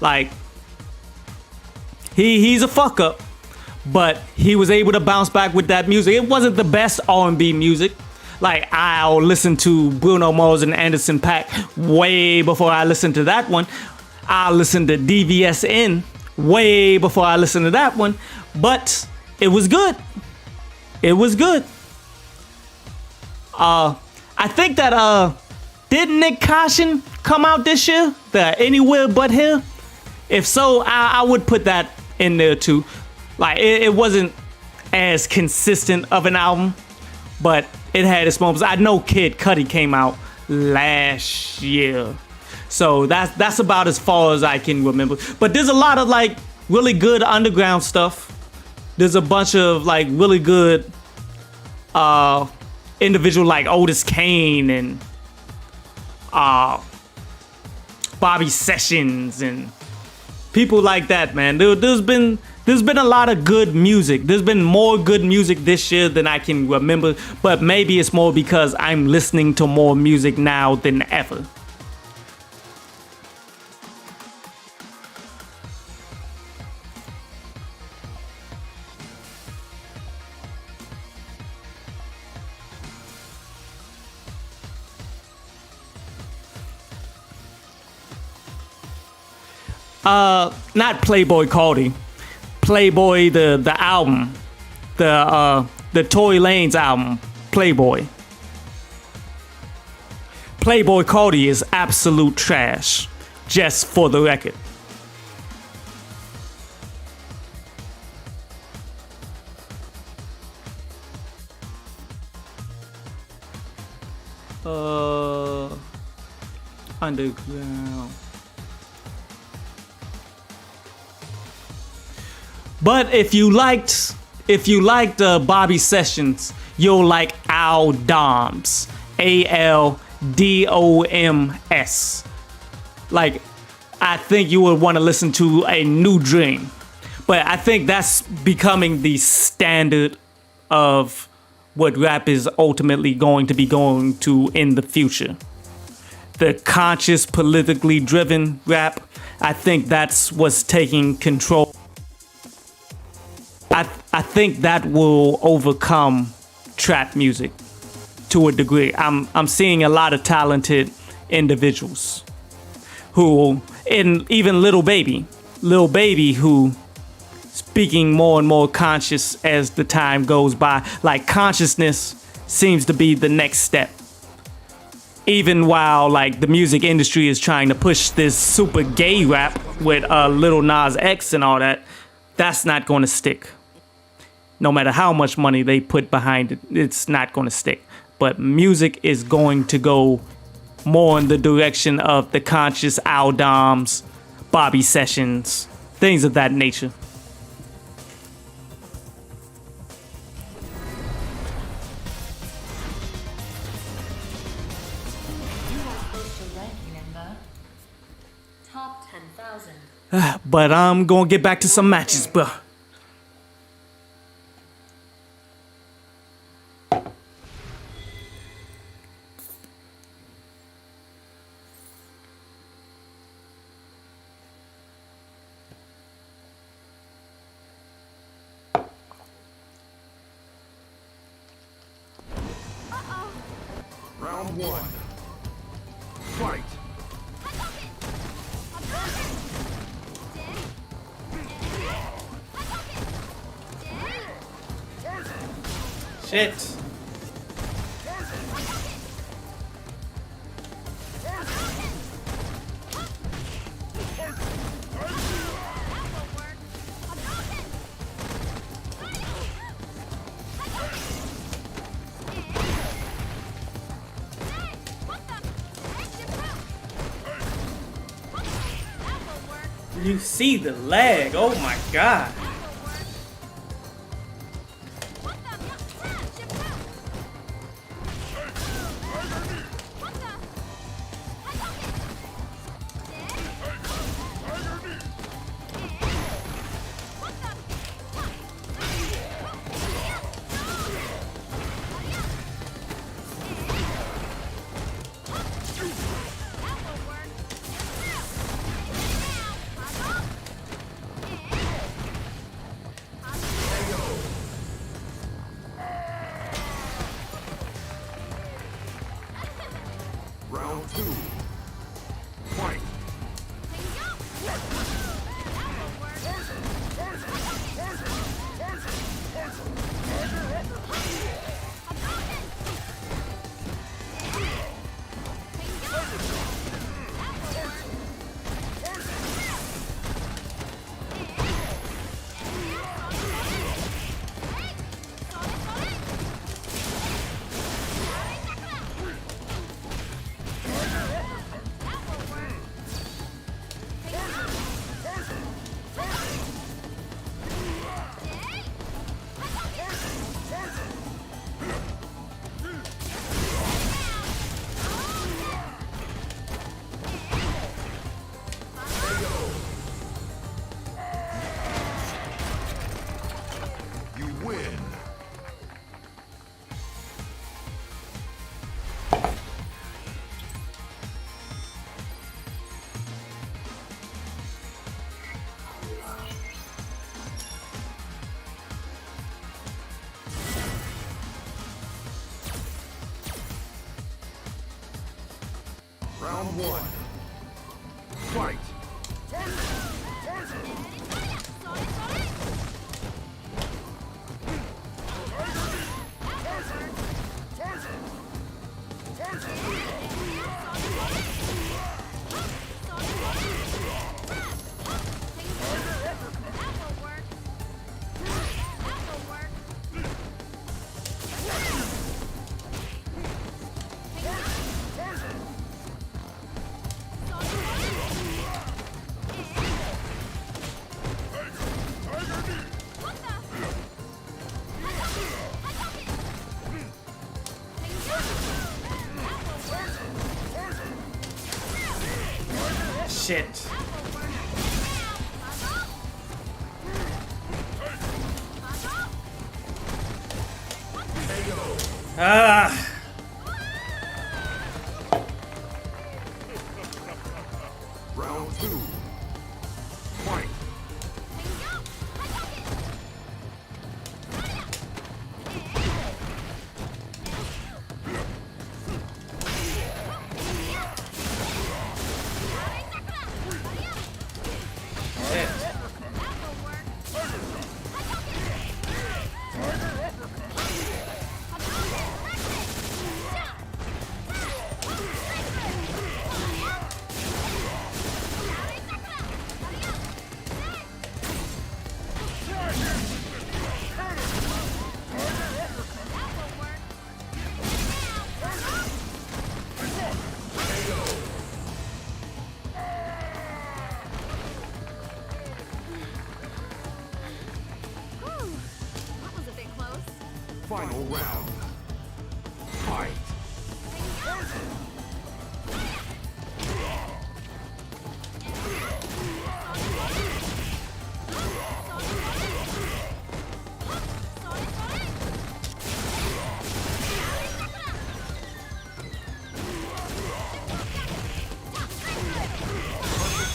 Like, he's a fuck up, but he was able to bounce back with that music. It wasn't the best R&B music. Like, I'll listen to Bruno Mars and Anderson .Paak way before I listen to that one. I'll listen to DVSN way before I listen to that one. But it was good. It was good. I think that, did Nick Caution come out this year? The Anywhere But Here? If so, I would put that in there too. Like, it wasn't as consistent of an album, but it had its moments. I know Kid Cudi came out last year. So that's about as far as I can remember. But there's a lot of like really good underground stuff. There's a bunch of like really good individual like Otis Kane and Bobby Sessions and people like that, man. There's been a lot of good music. There's been more good music this year than I can remember, but maybe it's more because I'm listening to more music now than ever. Not Playboy Cardi. Playboy the album. The Tory Lanez album, Playboy. Playboy Cardi is absolute trash, just for the record. Underground. But if you liked Bobby Sessions, you'll like Al Doms. ALDOMS. Like, I think you would want to listen to A New Dream. But I think that's becoming the standard of what rap is ultimately going to be going to in the future. The conscious, politically driven rap, I think that's what's taking control. I think that will overcome trap music to a degree. I'm seeing a lot of talented individuals who, and even Lil Baby, who speaking more and more conscious as the time goes by. Like, consciousness seems to be the next step. Even while like the music industry is trying to push this super gay rap with Lil Nas X and all that, that's not going to stick. No matter how much money they put behind it, it's not going to stick. But music is going to go more in the direction of the conscious Al Doms, Bobby Sessions, things of that nature. Top 10,000. But I'm going to get back to some matches, bro. Round one. Fight. Shit. You see the leg, oh my god. Round two. Fight. Round one. Fight. Shit. Ah. Round two. Fight. Final round. Fight.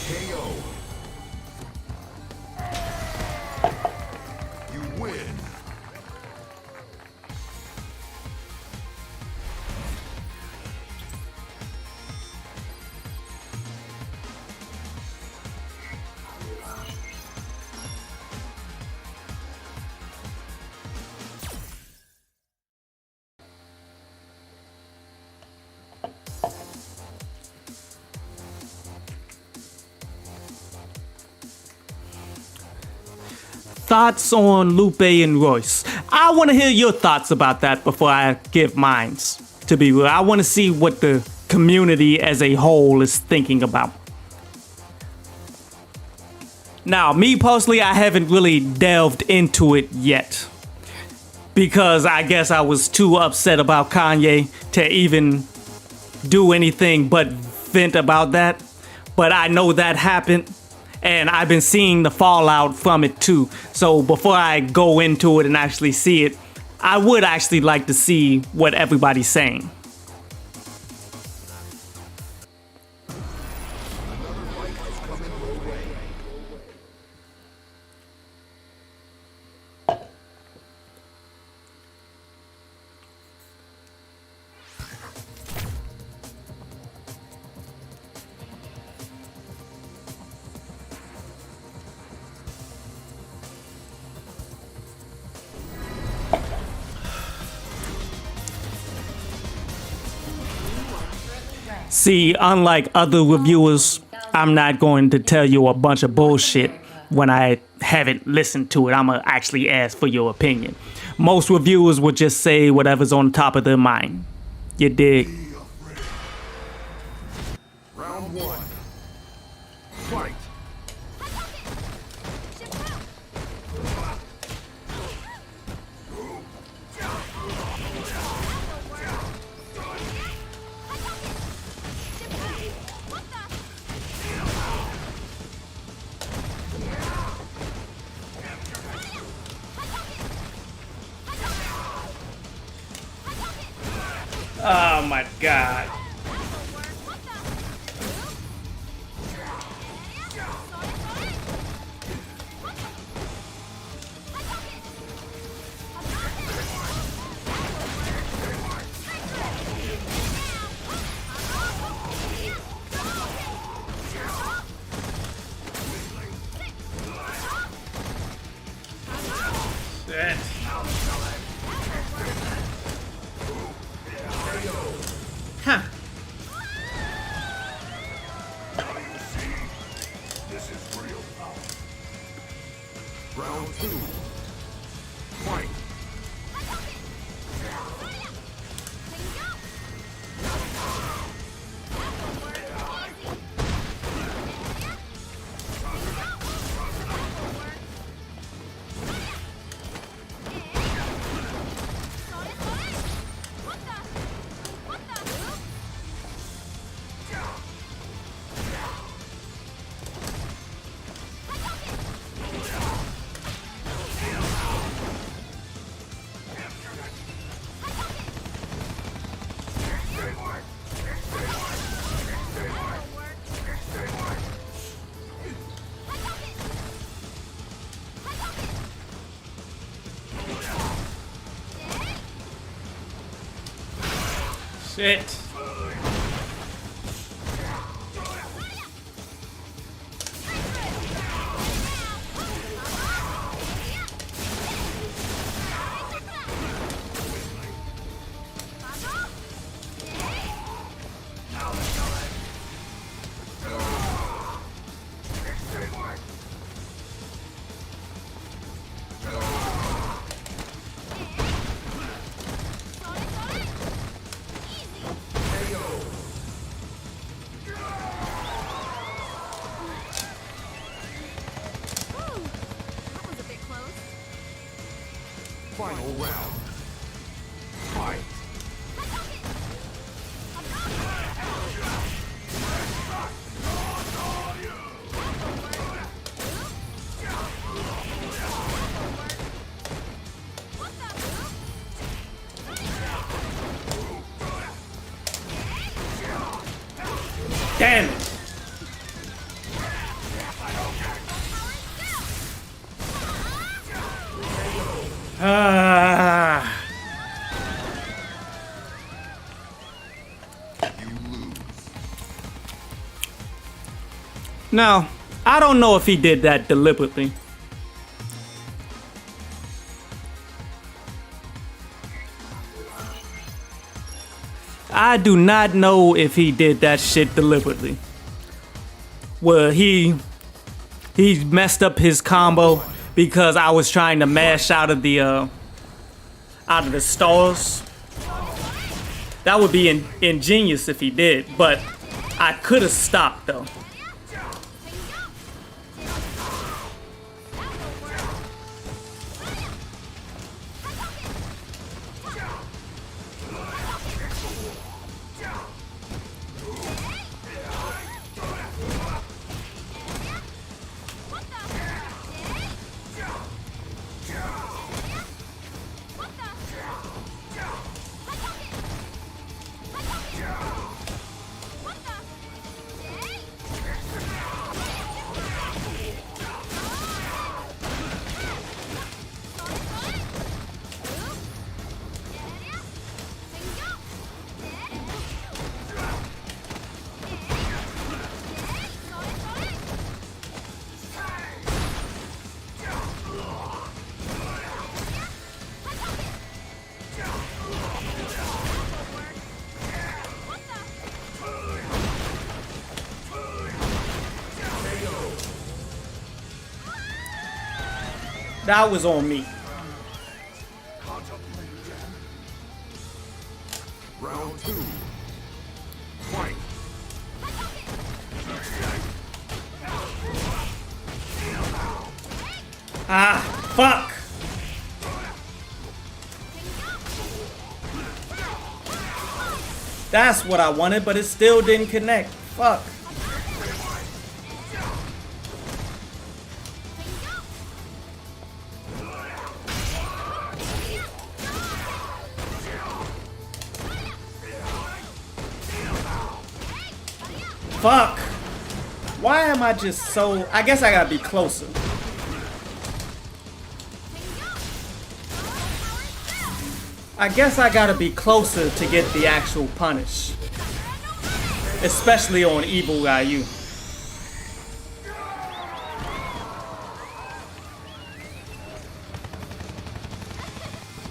KO. You win. Thoughts on Lupe and Royce? I want to hear your thoughts about that before I give mine. To be real, I want to see what the community as a whole is thinking about. Now, me personally, I haven't really delved into it yet, because I guess I was too upset about Kanye to even do anything but vent about that. But I know that happened, and I've been seeing the fallout from it too. So before I go into it and actually see it, I would actually like to see what everybody's saying. See, unlike other reviewers, I'm not going to tell you a bunch of bullshit when I haven't listened to it. I'm gonna actually ask for your opinion. Most reviewers would just say whatever's on the top of their mind. You dig? Round one. Fight. Oh my god. two. Fight. Shit. Final round. Fight. Damn it. Ah. You lose. Now, I don't know if he did that deliberately. I do not know if he did that shit deliberately. Well, he messed up his combo because I was trying to mash out of the stars. That would be ingenious if he did, but I could have stopped though. That was on me. Round two. Fight. Ah, fuck. That's what I wanted, but it still didn't connect. Fuck. Fuck. Why am I just so... I guess I gotta be closer. I guess I gotta be closer to get the actual punish. Especially on Evil Ryu.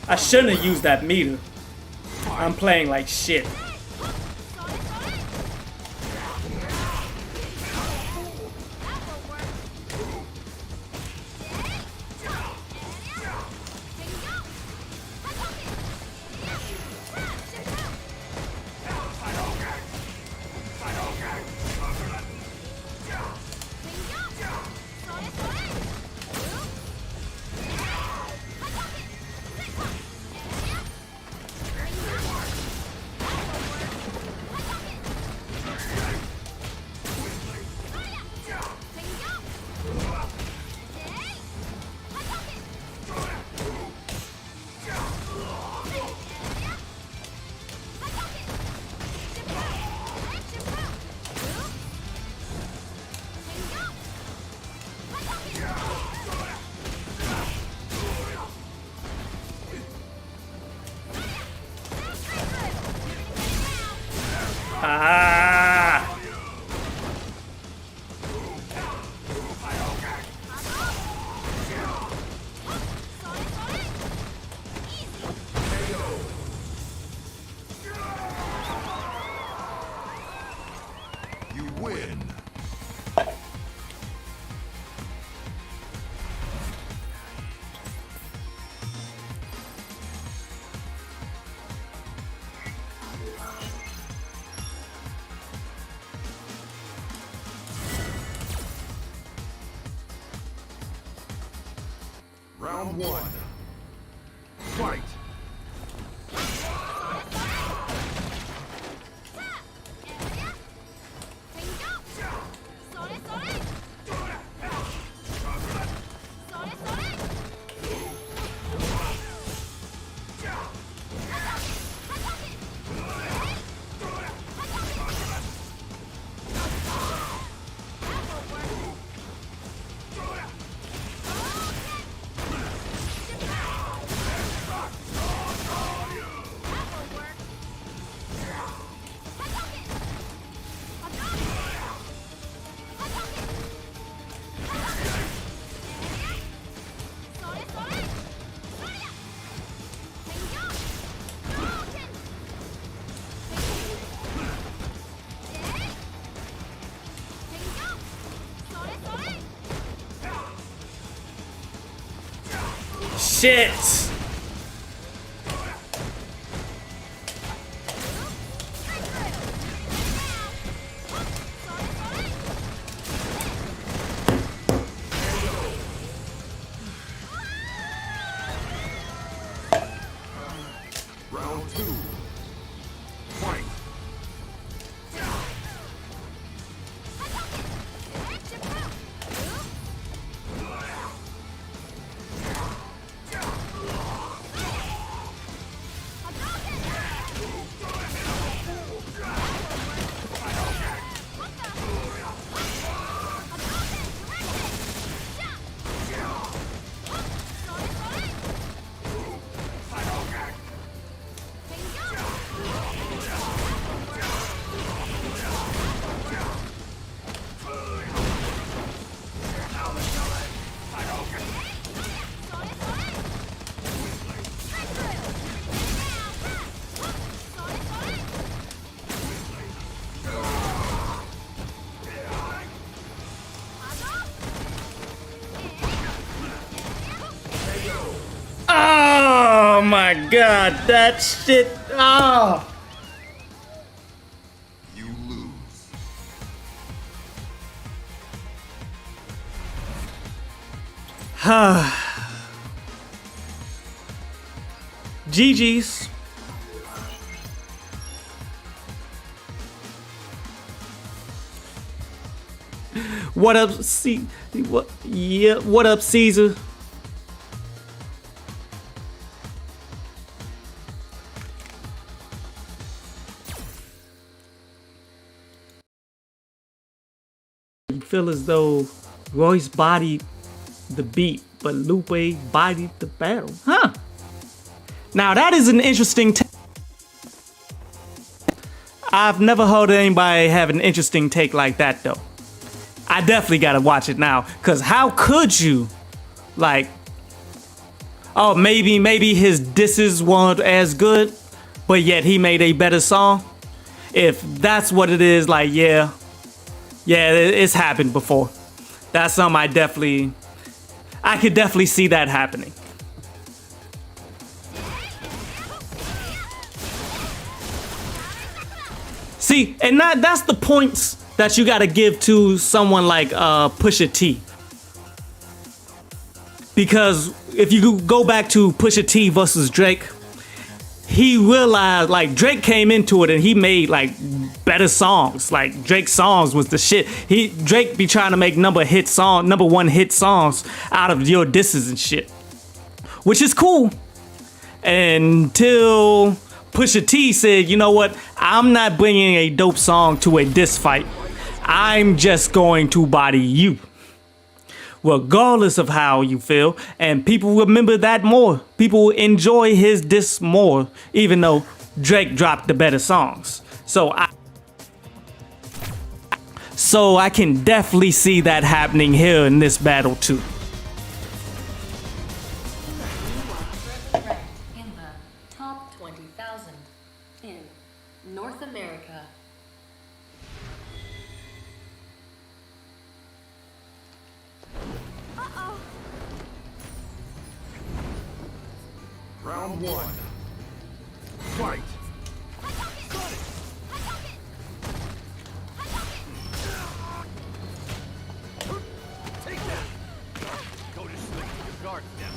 I shouldn't have used that meter. I'm playing like shit. You win. Round one. Fight. Shit! Round two. Fight. Oh my god, that shit. Oh. You lose. GG's. What up, what up, Caesar? You feel as though Royce bodied the beat, but Lupe bodied the battle. Huh? Now that is an interesting take. I've never heard anybody have an interesting take like that though. I definitely gotta watch it now, cause how could you, like, oh maybe his disses weren't as good, but yet he made a better song. If that's what it is, like yeah, it's happened before. That's something I could definitely see that happening. See, and that's the points that you gotta give to someone like Pusha T. Because if you go back to Pusha T versus Drake, he realized, like, Drake came into it and he made like better songs. Like Drake's songs was the shit. Drake be trying to make number one hit songs out of your disses and shit, which is cool. Until Pusha T said, you know what? I'm not bringing a dope song to a diss fight. I'm just going to body you, regardless of how you feel. And people remember that more. People enjoy his diss more, even though Drake dropped the better songs. So I can definitely see that happening here in this battle too. In the top 20,000 in North America. Round one. Fight. Take that! Go to sleep. Your guard's down.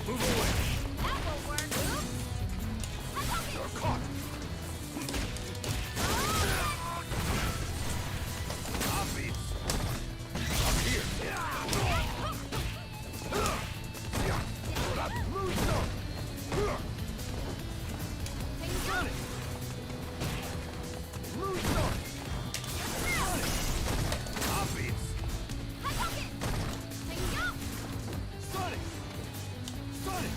Move away. You're caught. Obvious. Up here. Put up. Lose some. Got it. Lose some. Obvious. Sonic. Sonic.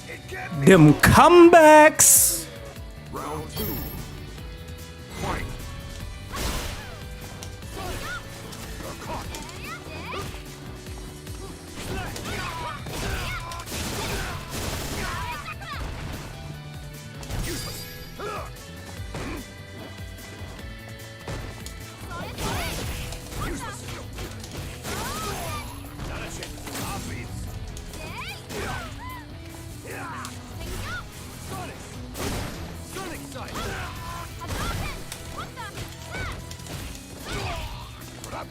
It can't be. Them comebacks. Round two. Fight. You're caught. Useless. Useless. Not a chance. Obvious. Sonic. Sonic side. Put up.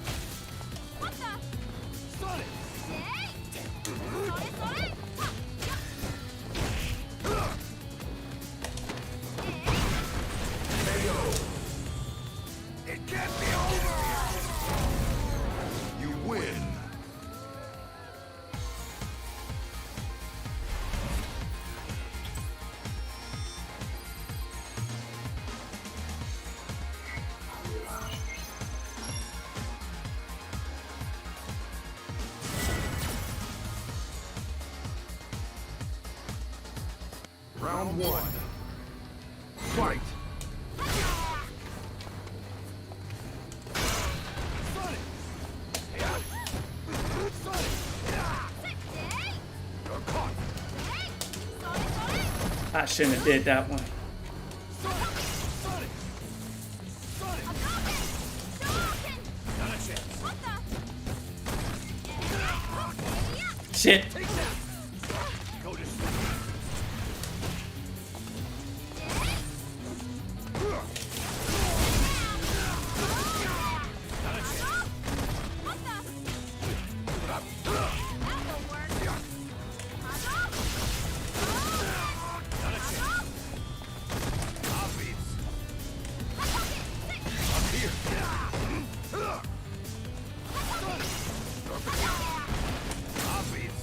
Sonic. It can't be over. You win. Round one. Fight. Sonic. Yeah. Sonic. Yeah. You're caught. I shouldn't have did that one. Sonic. Sonic. Sonic. Not a chance. Shit. Take that. Go to sleep. Not a chance. Put up. Not a chance. Obvious. Up here. Obvious.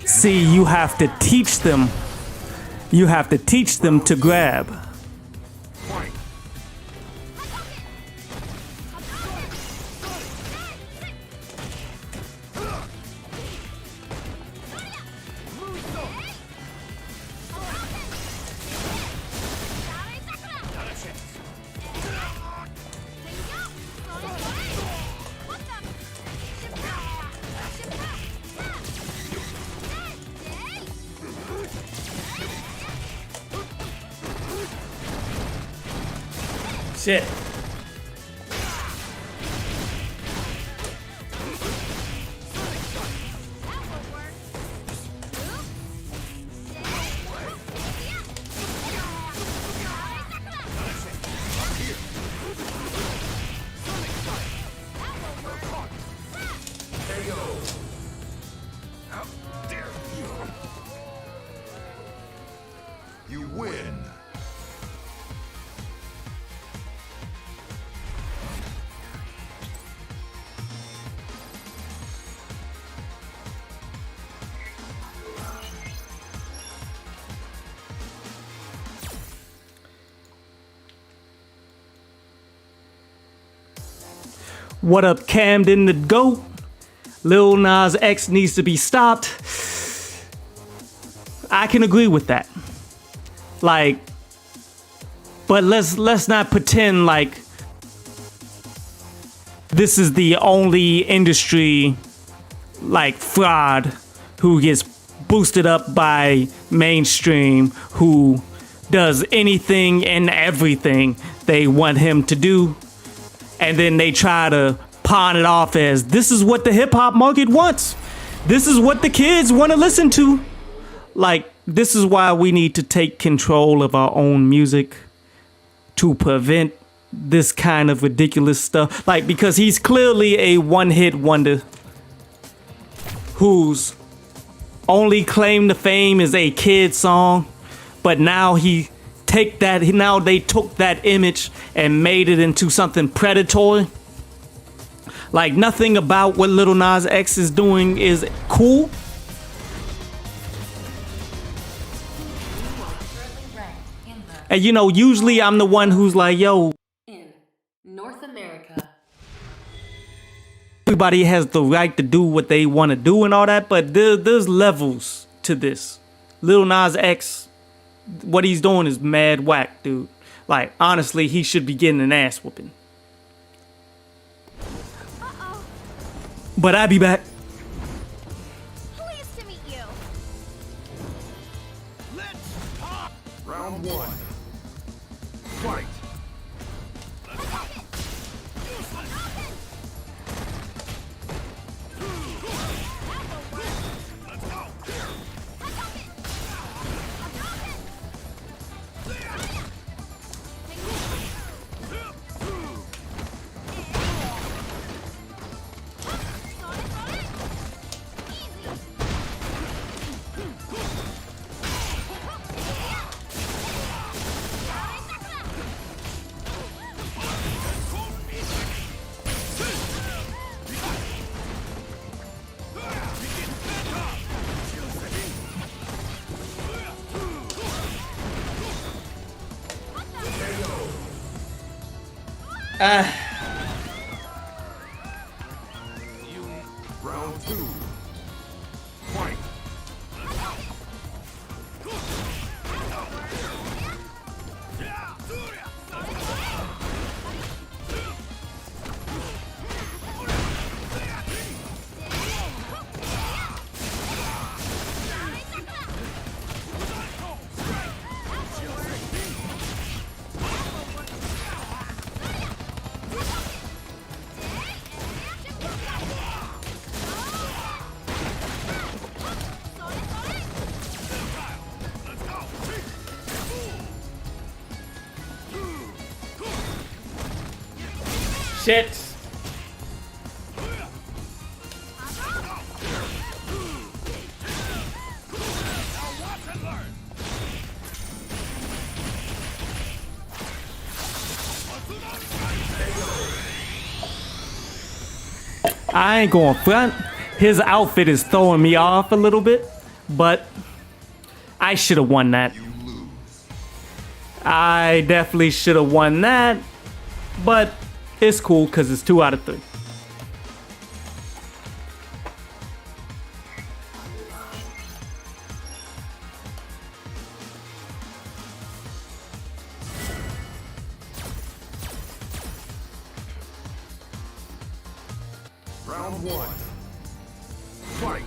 See, you have to teach them. You have to teach them to grab. Fight. Not a chance. Shit. How dare you? You win. What up, Camden the GOAT? Lil Nas X needs to be stopped. I can agree with that. Like, but let's not pretend like this is the only industry like fraud who gets boosted up by mainstream, who does anything and everything they want him to do, and then they try to pawn it off as this is what the hip-hop market wants. This is what the kids want to listen to. Like, this is why we need to take control of our own music to prevent this kind of ridiculous stuff. Like, because he's clearly a one-hit wonder whose only claim to fame is a kid song, but now they took that image and made it into something predatory. Like, nothing about what Lil Nas X is doing is cool. And you know, usually I'm the one who's like, yo, In North America. everybody has the right to do what they want to do and all that, but there's levels to this. Lil Nas X, what he's doing is mad whack, dude. Like, honestly, he should be getting an ass whooping. But I'll be back. Pleased to meet you. Let's talk. Round one. Fight. Round two. Fight. Shit. I ain't going front. His outfit is throwing me off a little bit, but I should have won that. I definitely should have won that, but it's cool because it's 2 out of 3. Round one. Fight.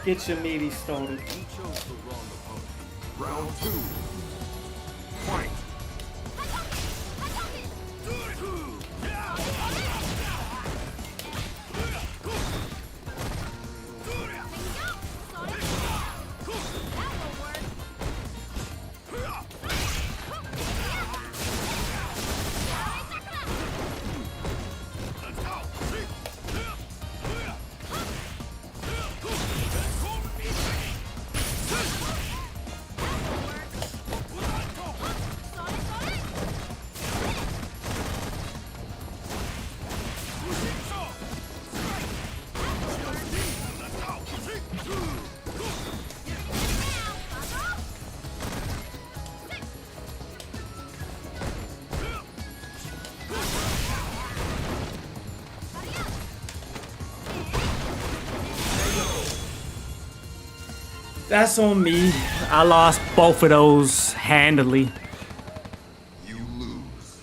Get your meaty started. You chose the wrong opponent. Round two. Fight. That's on me. I lost both of those handily. You lose.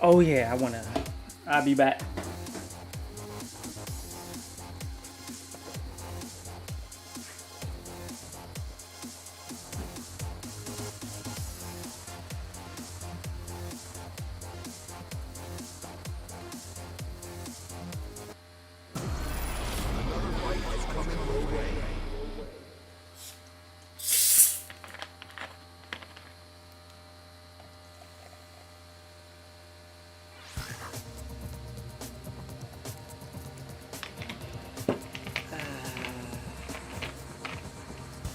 Oh yeah, I'll be back.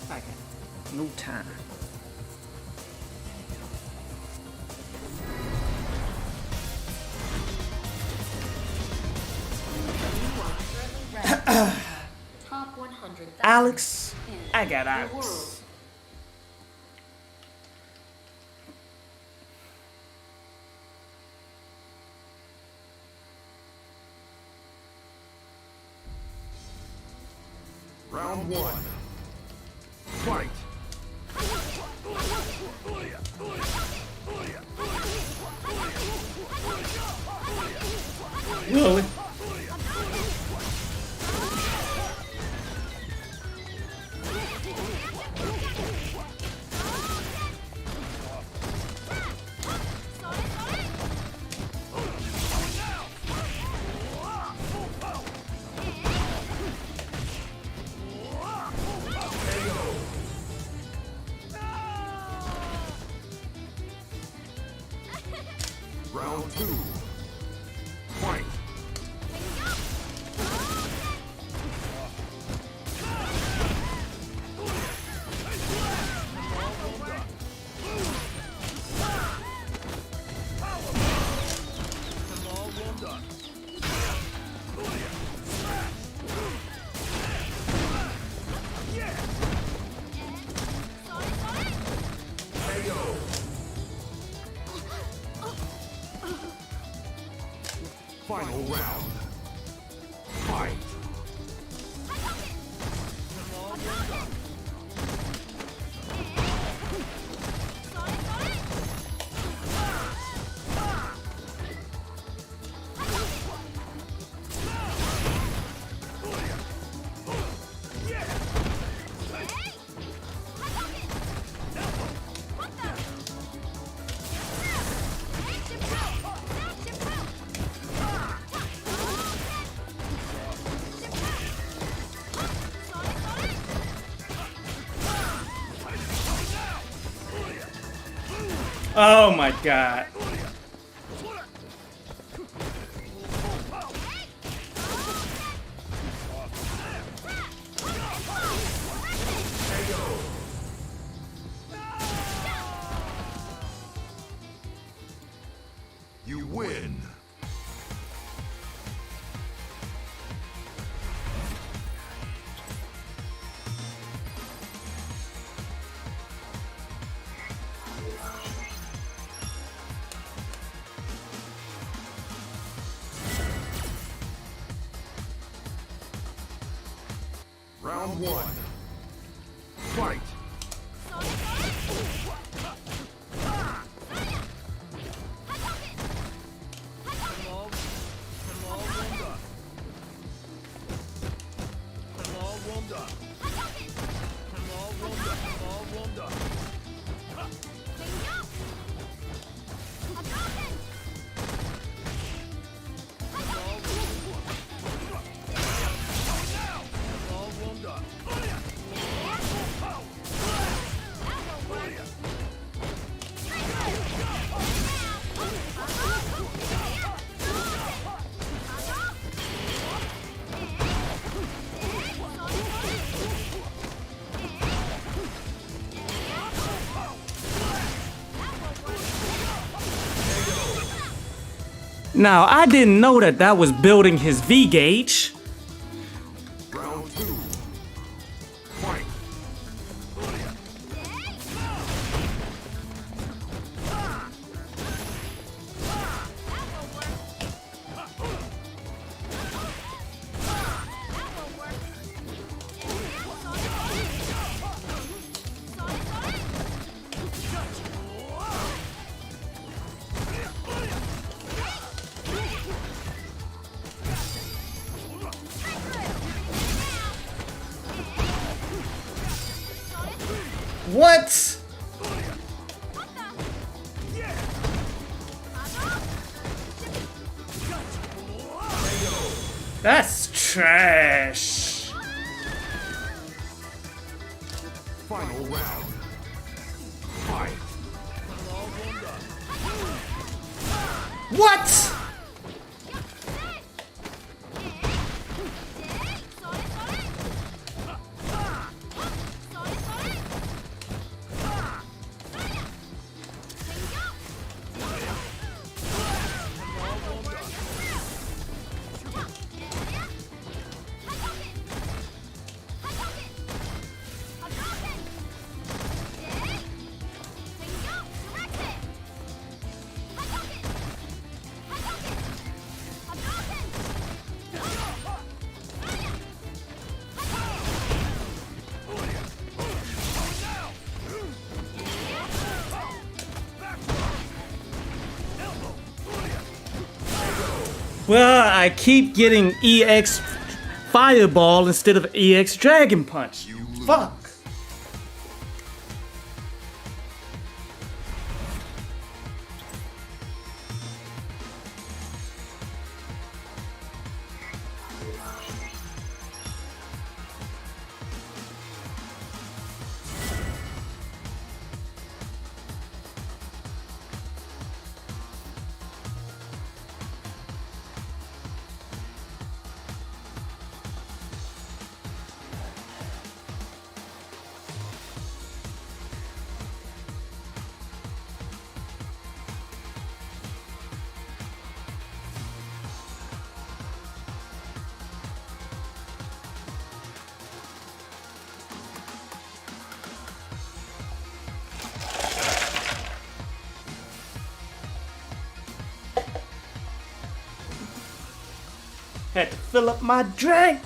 I got no time. Top 100. Alex, I got The Alex. world. Round one. Fight. Really? Round two. Fight. Final round. Fight. Oh my god. You win. Round one. Fight. Now, I didn't know that that was building his V gauge. Round two. Fight. What? That's trash. Final round. Fight. What? Well, I keep getting EX Fireball instead of EX Dragon Punch. Fuck. Had to fill up my drink.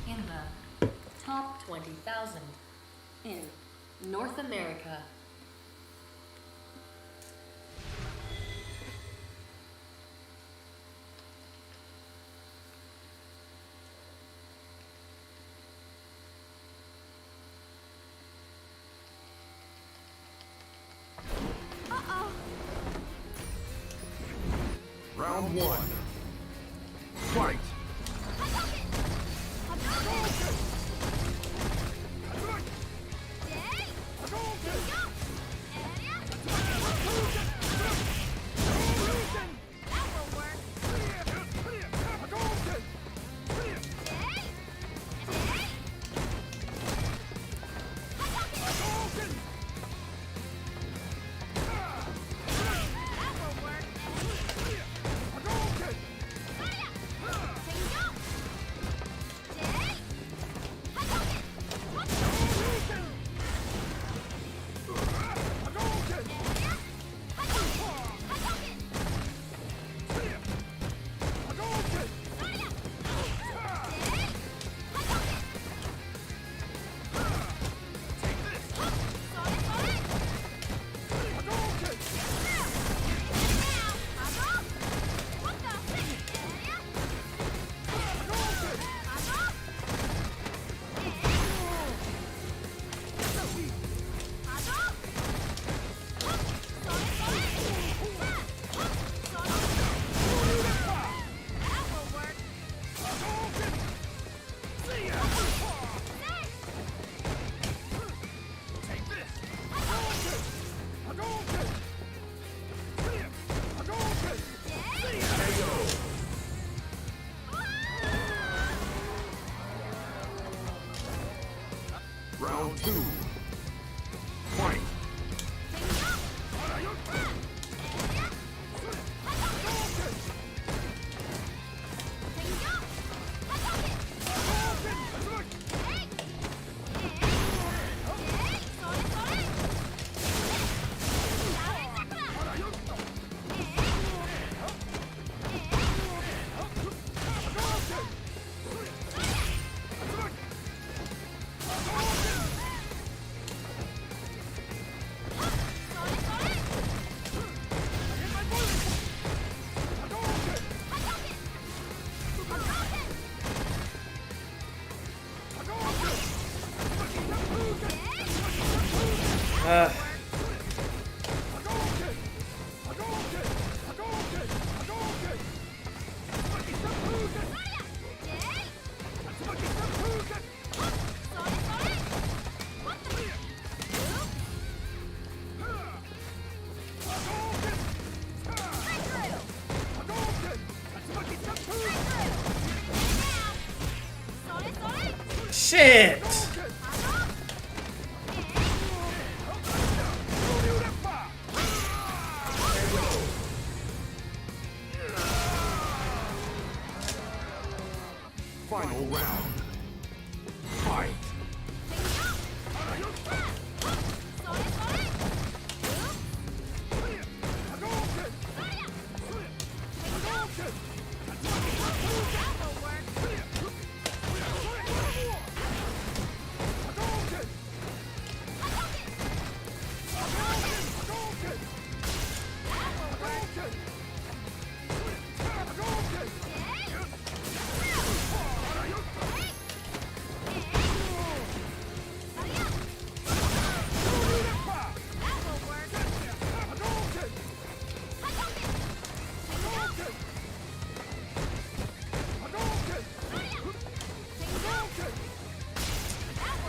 In the top 20,000 in North America. Round one. Fight. Round 2. Fight. Shit! Final round. Fight.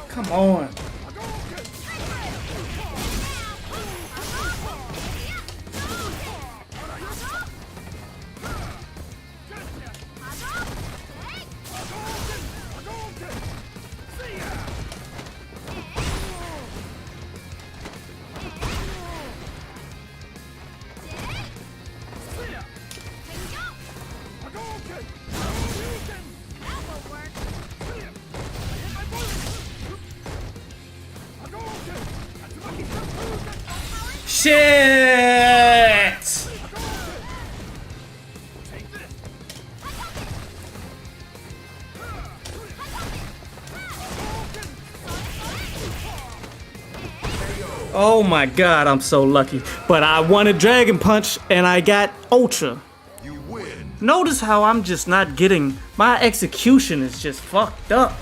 Come on. Shit! Oh my god, I'm so lucky. But I wanted Dragon Punch and I got Ultra. You win. Notice how I'm just not getting... My execution is just fucked up.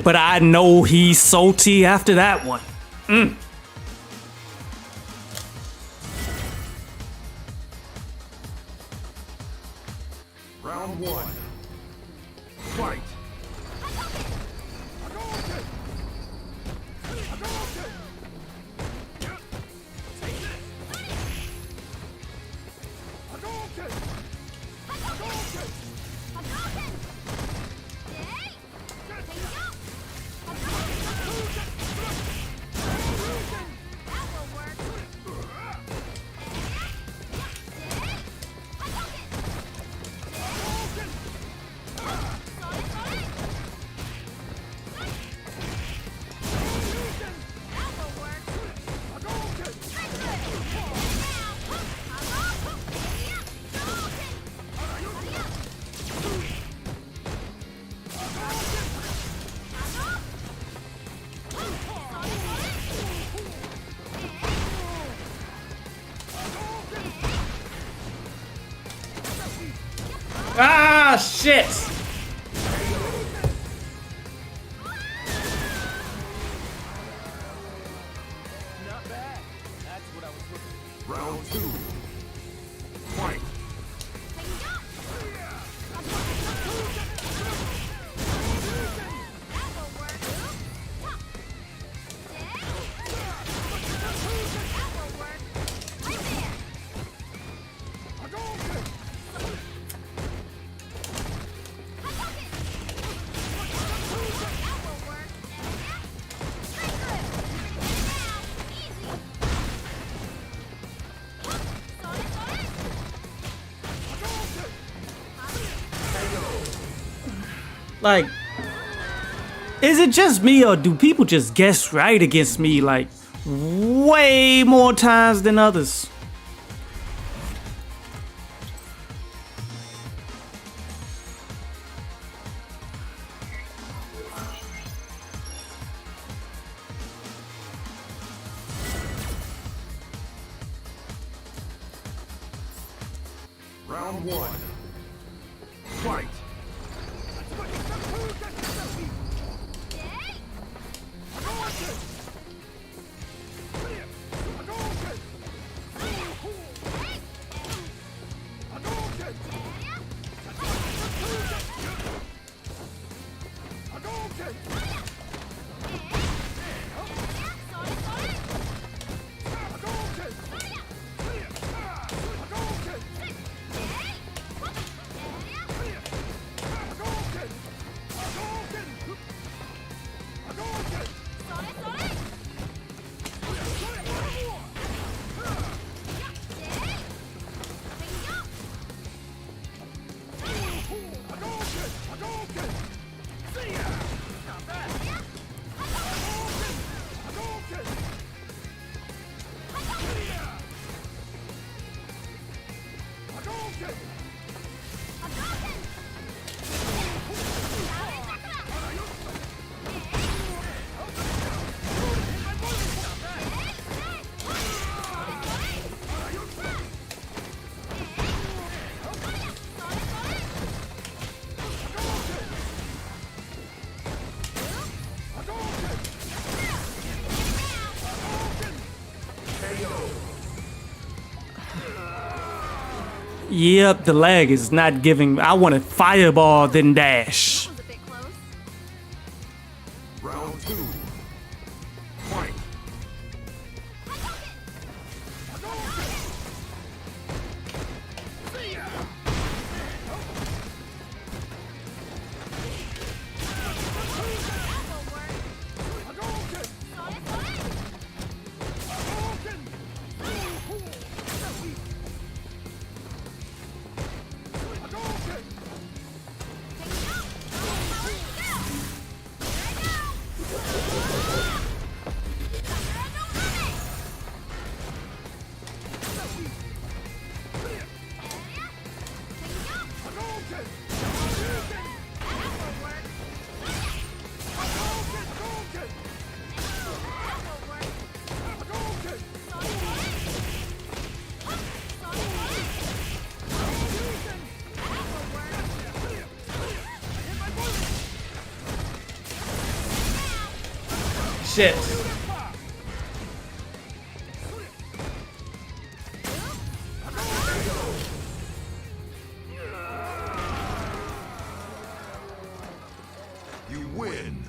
But I know he's salty after that one. Round 1. Fight. Ah, shit! Round 2. Fight. Like, is it just me or do people just guess right against me like way more times than others? Round one. Fight. Yep, the lag is not giving. I wanted fireball then dash. Was a bit close. Round two. Fight. Shit. You win.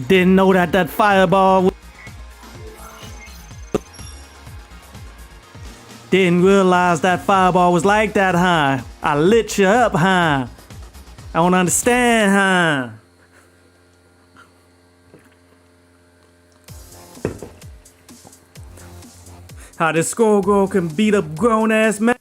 Didn't know that fireball was... Didn't realize that fireball was like that, huh? I lit you up, huh? I don't understand, huh? How this schoolgirl can beat up grown-ass man.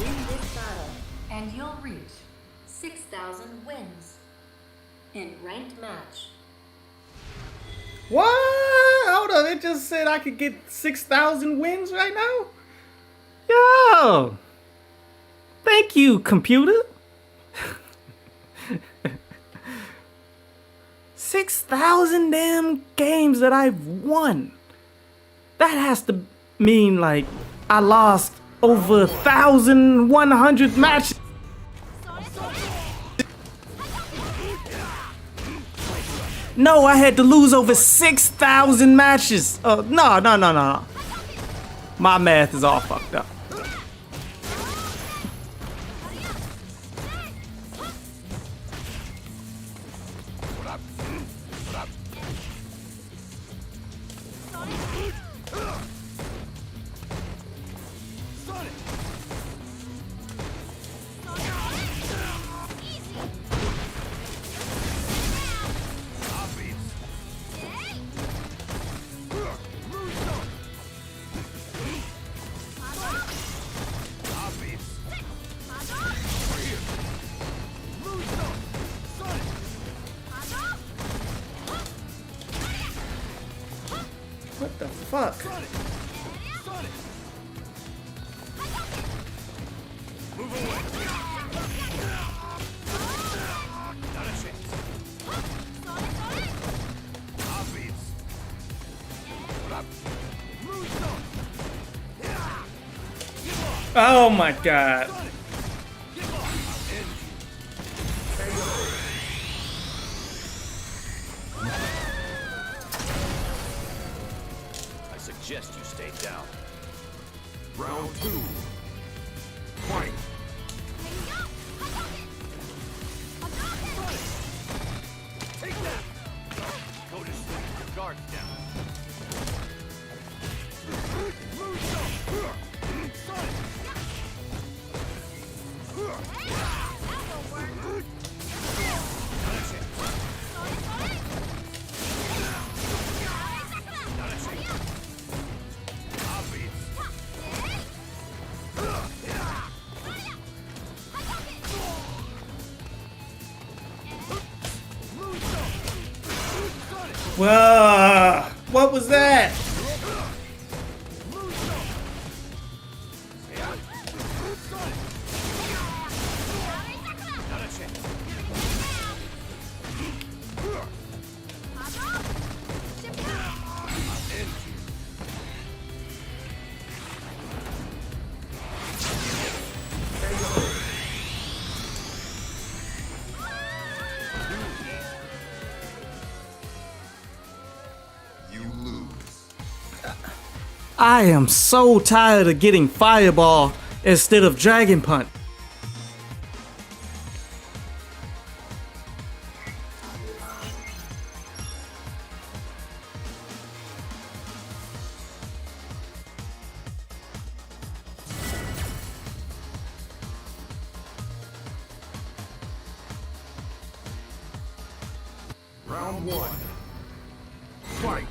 Win this battle, and you'll reach 6,000 wins in ranked match. What? Hold on, it just said I could get 6,000 wins right now? Yo! Thank you, computer. 6,000 damn games that I've won. That has to mean like I lost over 1,100 matches. No, I had to lose over 6,000 matches. No. My math is all fucked up. What the fuck? Move away. Not a chance. Obvious. What up? Oh my god. I suggest you stay down. Round 2. Fight. Take that! Go to sleep. Your guard's down. Whoa, what was that? You lose. I am so tired of getting Fireball instead of Dragon Punch. Round 1. Fight.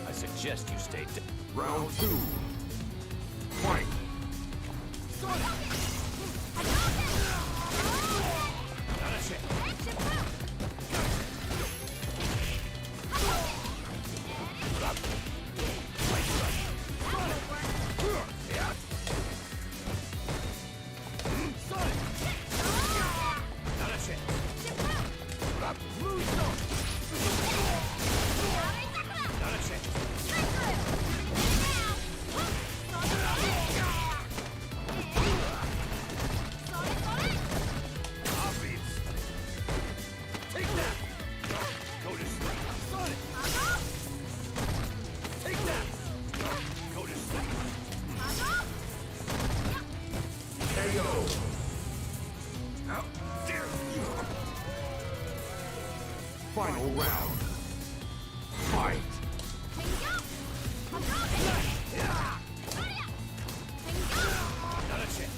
I suggest you stay down. Round 2. Fight. Not a chance. Not a chance. Not a chance. How dare you! Final round. Fight. Not a chance.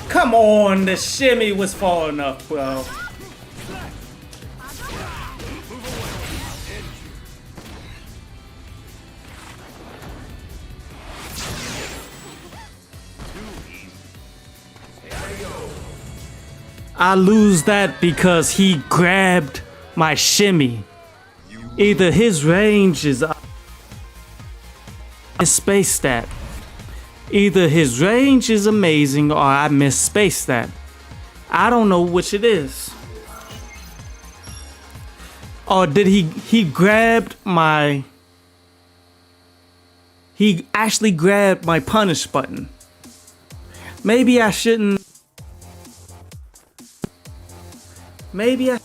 Come on, the shimmy was far enough, bro. I lose that because he grabbed my shimmy. Either his range is misspaced that. Either his range is amazing or I misspaced that. I don't know which it is. Or did he grabbed my... He actually grabbed my punish button. Maybe I shouldn't... Maybe I...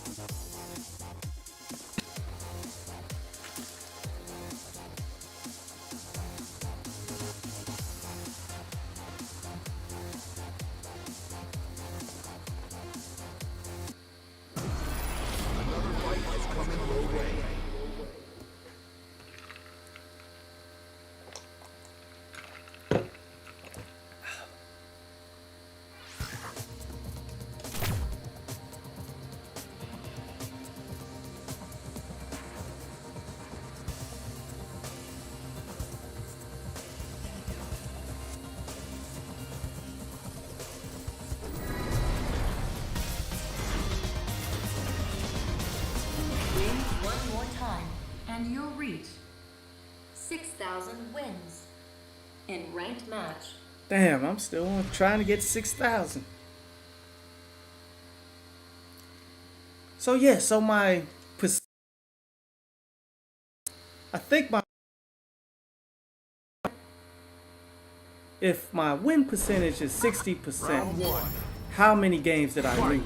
Win one more time, and you'll reach 6,000 wins in ranked match. Damn, I'm still trying to get 6,000. So yeah, so my... I think my... If my win percentage is 60%, Round one. how many games did I Fight. lose?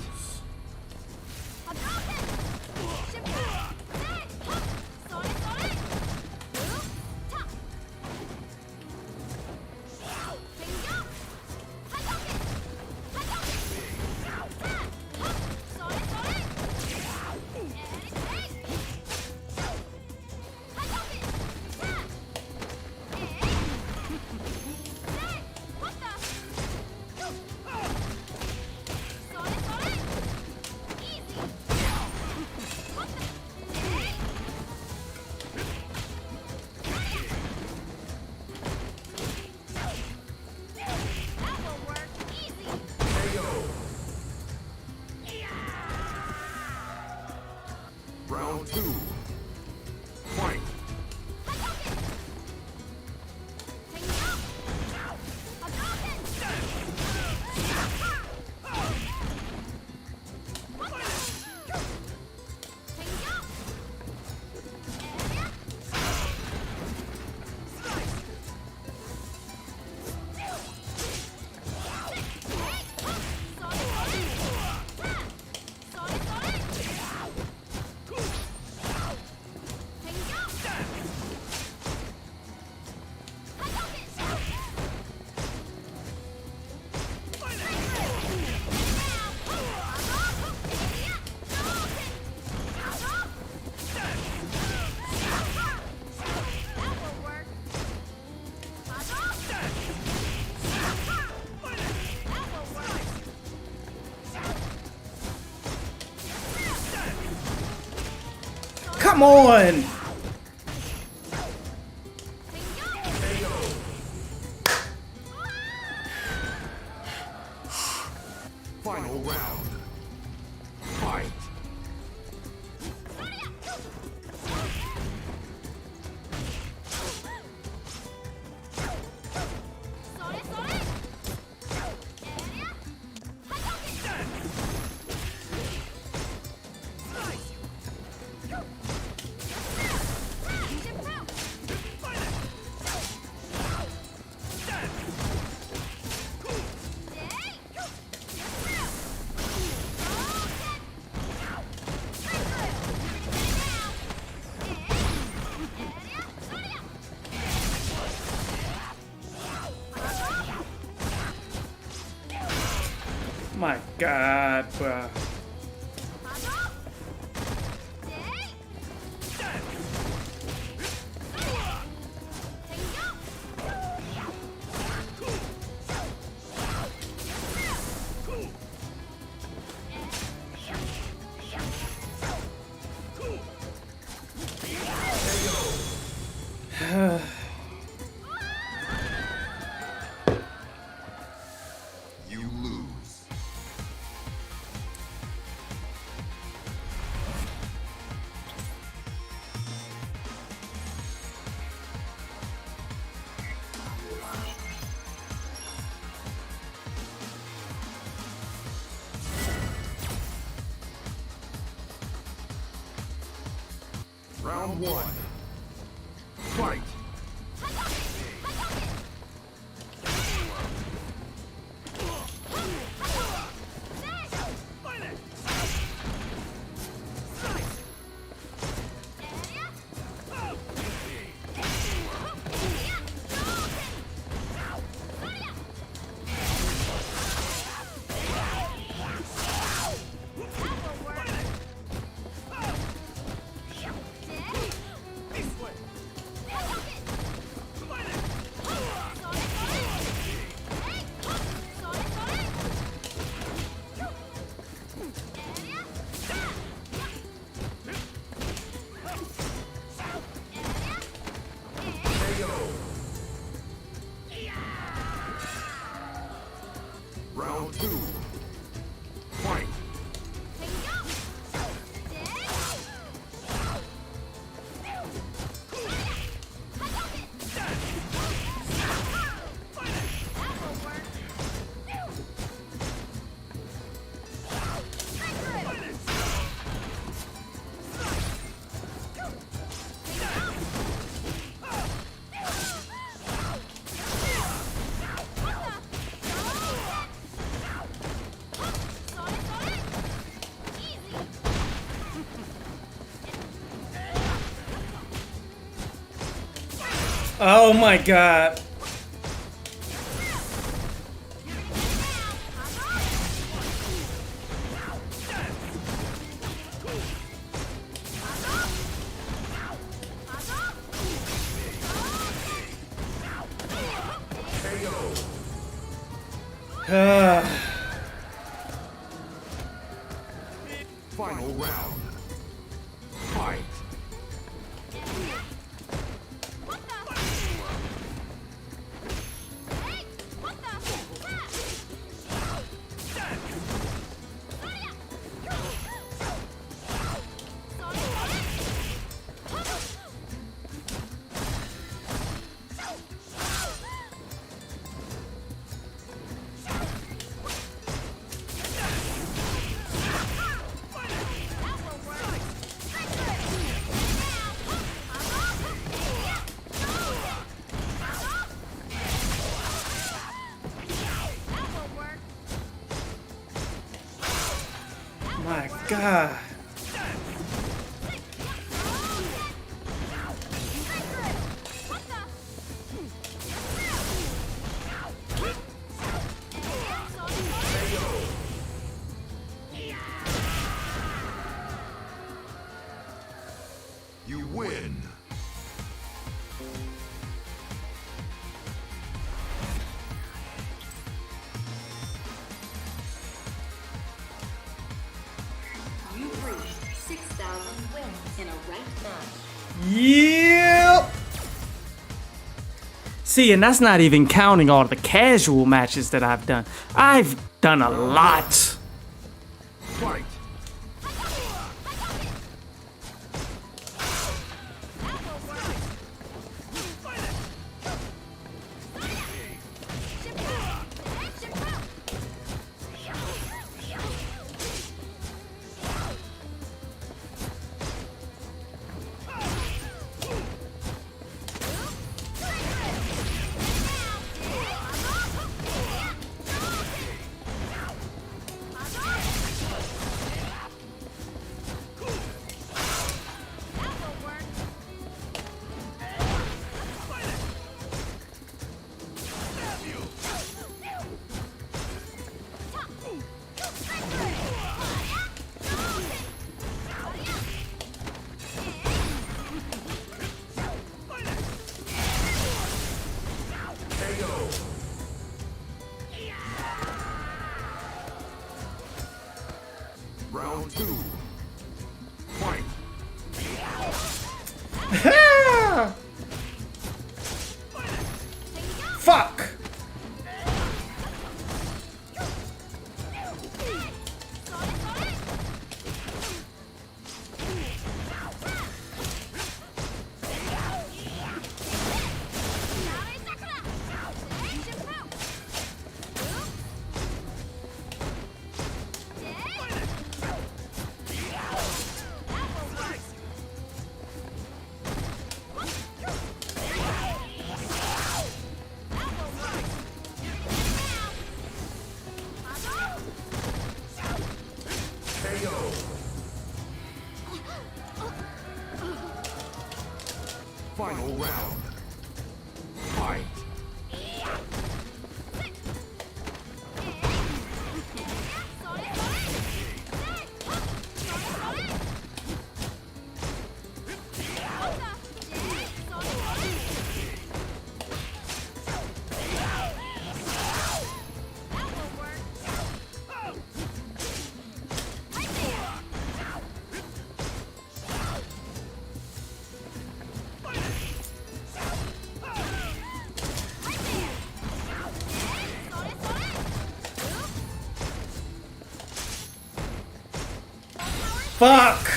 Round two. Fight. Come on! Final round. Fight. My God, bro. You lose. Round one. Fight. Round two. Fight. Oh my God. Final round. Fight. My God. You win. You've reached 6,000 wins in a ranked match. Yep. See, and that's not even counting all the casual matches that I've done. I've done a lot. Fight. Round 2. Fight. Fuck! Final round. Fight. Fuck!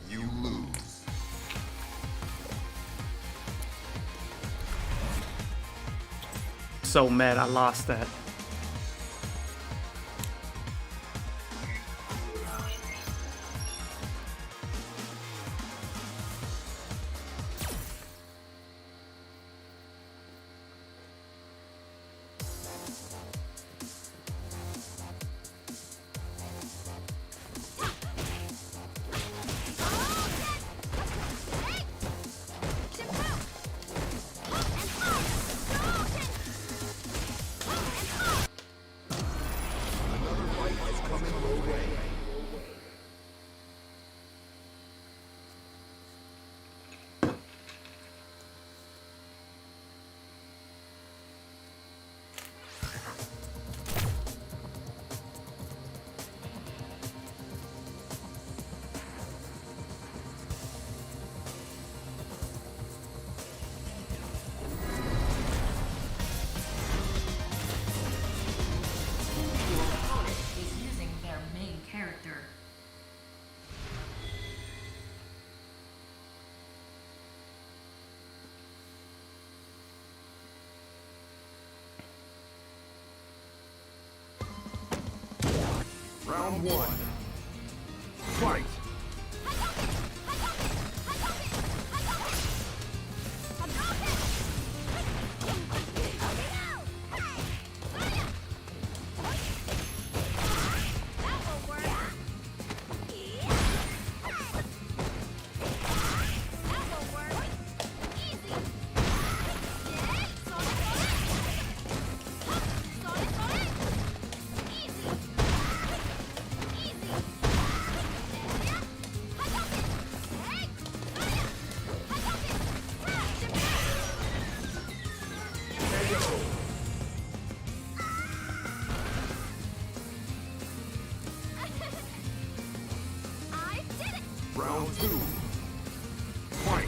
You lose. So mad I lost that. Your opponent is using their main character. Round 1. Fight. Round 2. Fight.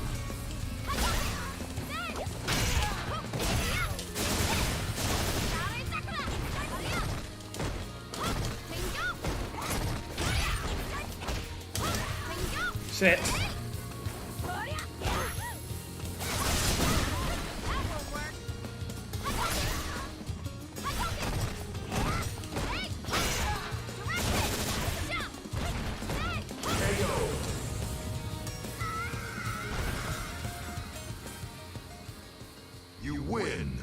Shit. You win.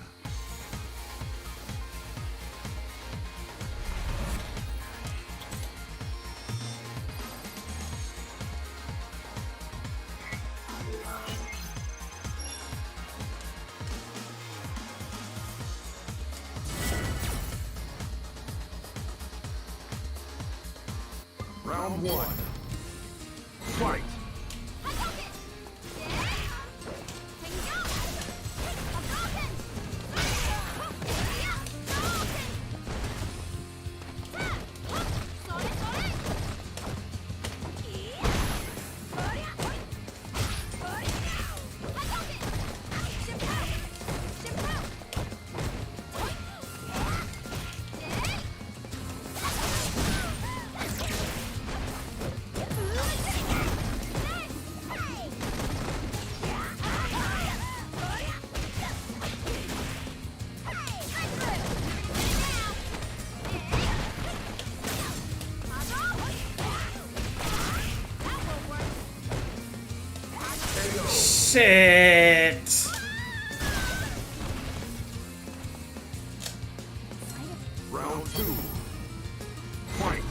one. Fight. Shit. Round two. Fight.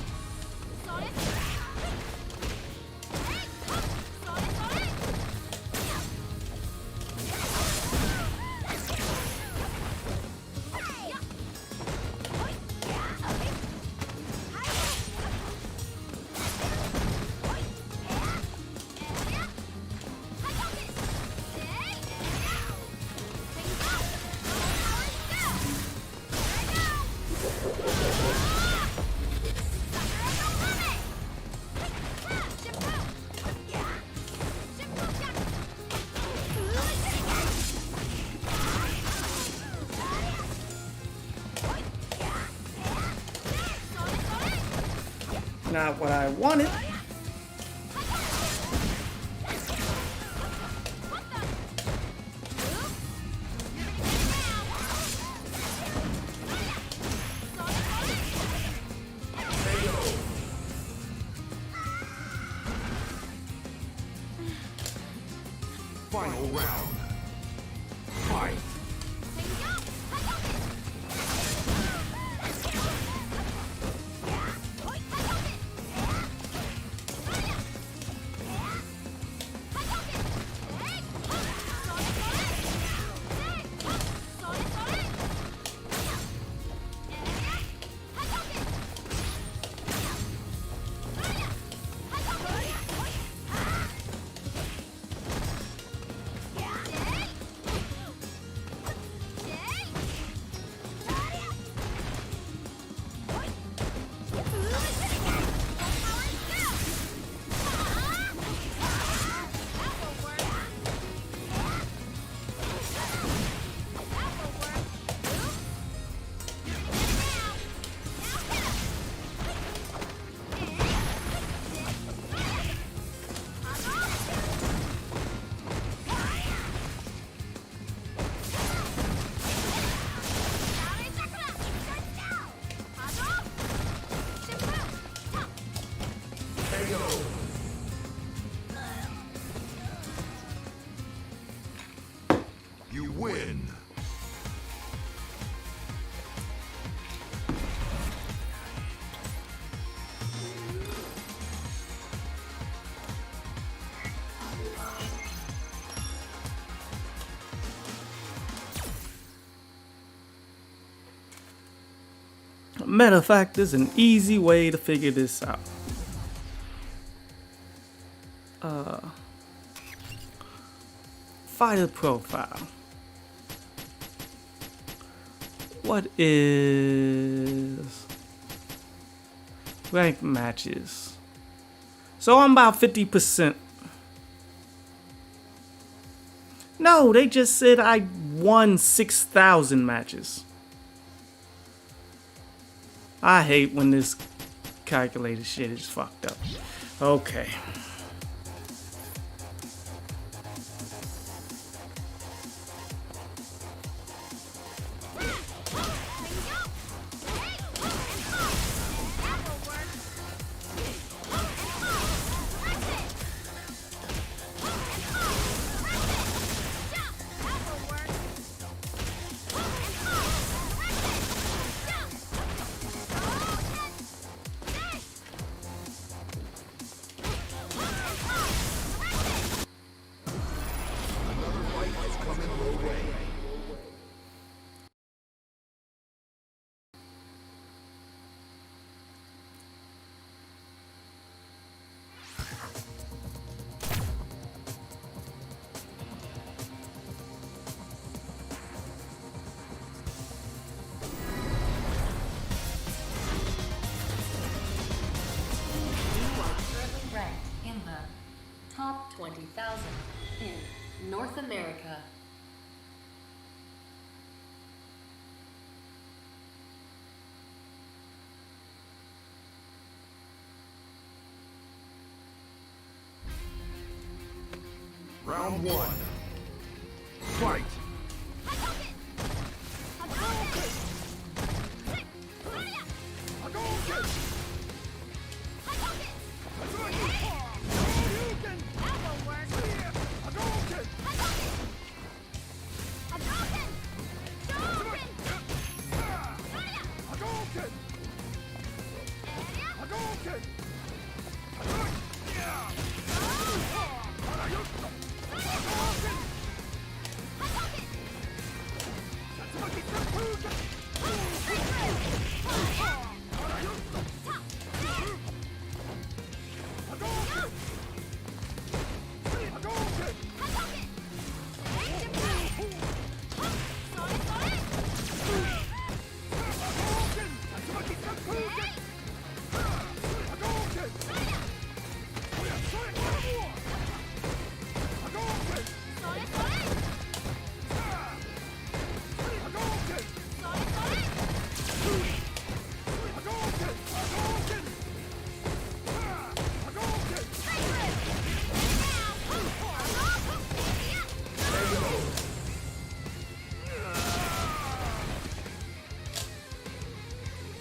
Not what I wanted. Final round. Fight. You win. Matter of fact, there's an easy way to figure this out. Fighter profile. What is ranked matches? So I'm about 50%. No, they just said I won 6,000 matches. I hate when this calculator shit is fucked up. Okay. 20,000 in North America. Round one. Fight!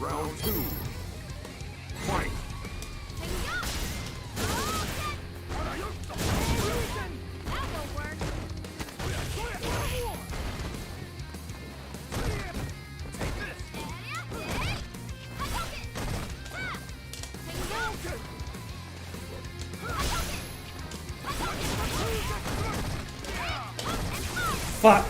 Round two. Fight! Fuck.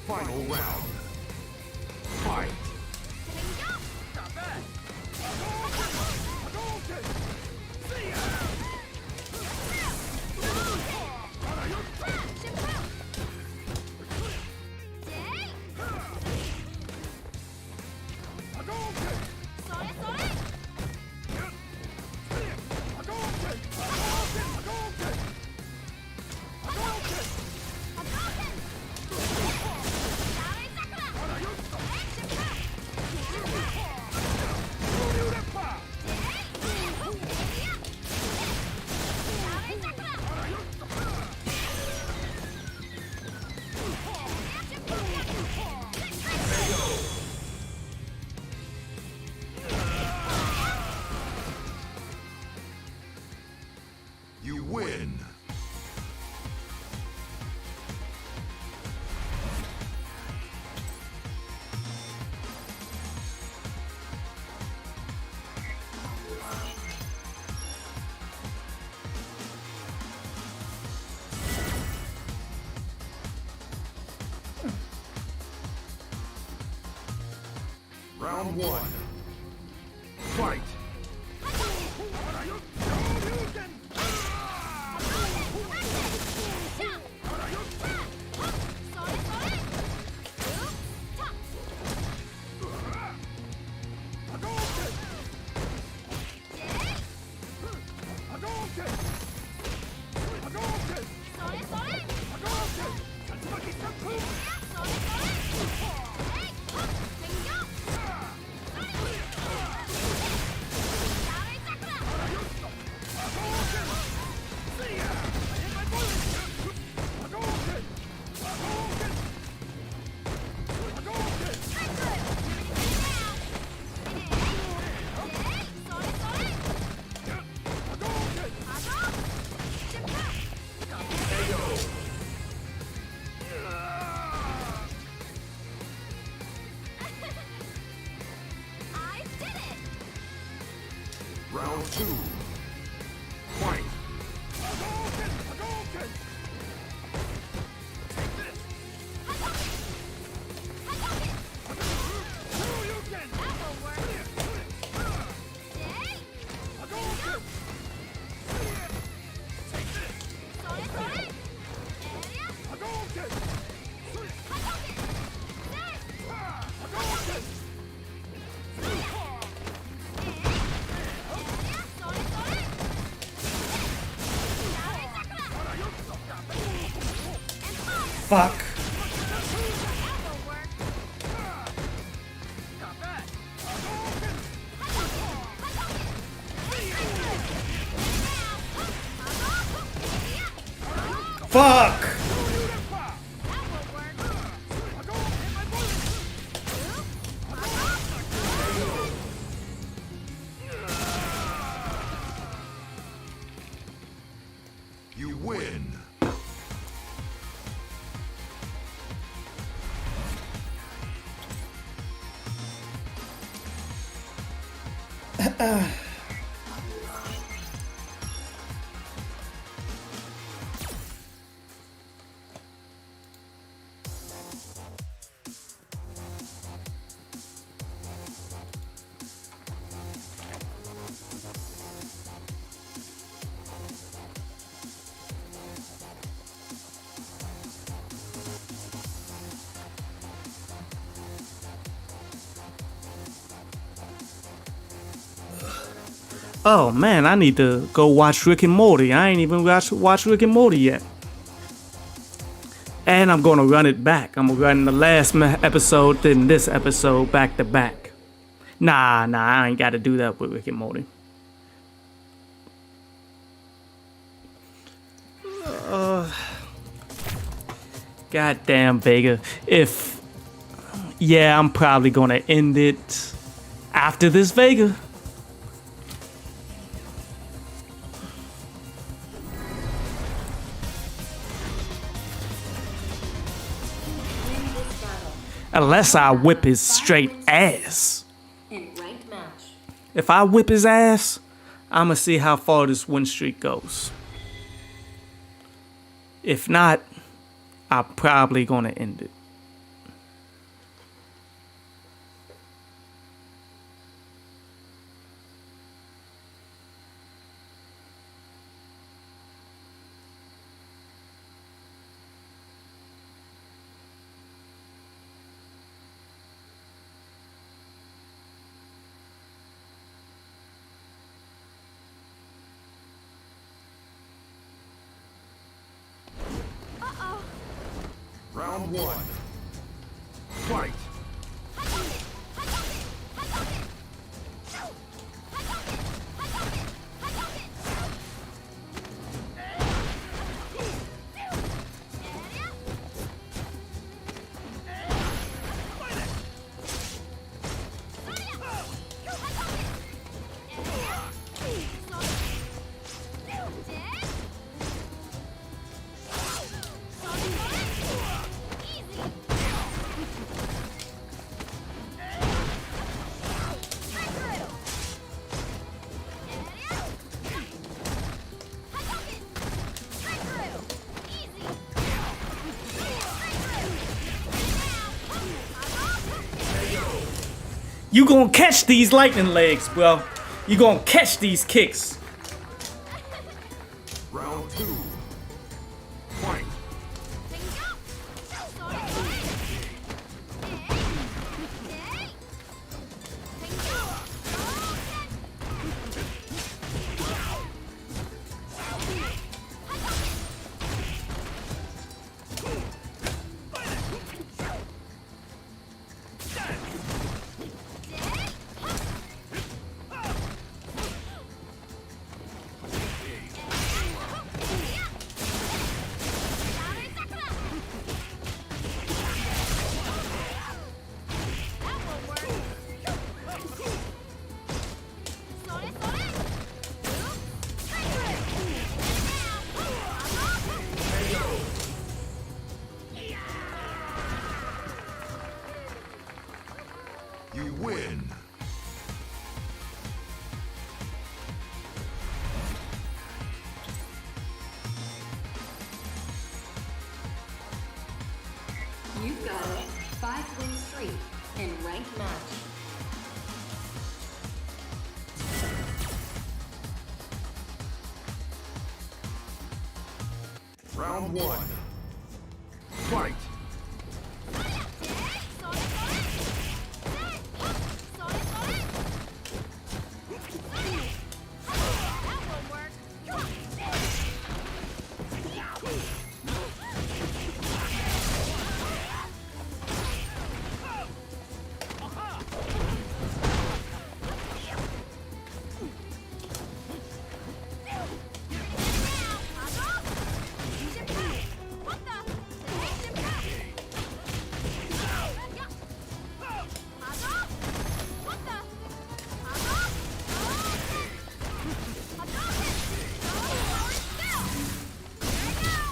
Final round. Fight! You win! Round one. Fight! Round 2. Fight. Fuck. Fuck. You win. Oh man, I need to go watch Rick and Morty. I ain't even watch Rick and Morty yet. And I'm gonna run it back. I'm gonna run the last episode, then this episode back to back. Nah, I ain't gotta do that with Rick and Morty. Goddamn Vega. Yeah, I'm probably gonna end it after this Vega. Unless I whip his straight ass. In ranked match. If I whip his ass, I'ma see how far this win streak goes. If not, I'm probably gonna end it. Round 1. Fight. You gonna catch these lightning legs, bro. You gonna catch these kicks. Round 2. Fight. You win. 3 in ranked match. Round 1. Fight!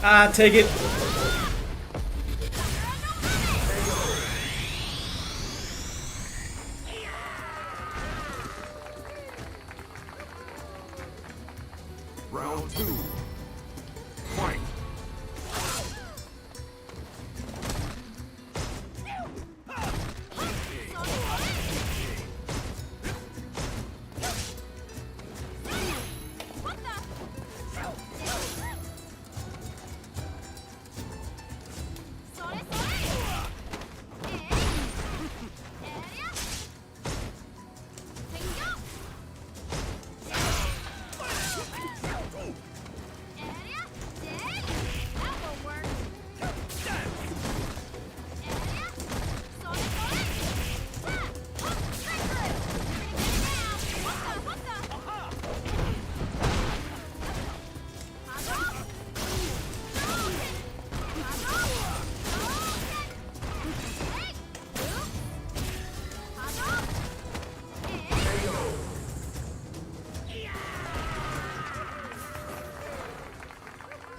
Ah, take it. Round 2. Fight!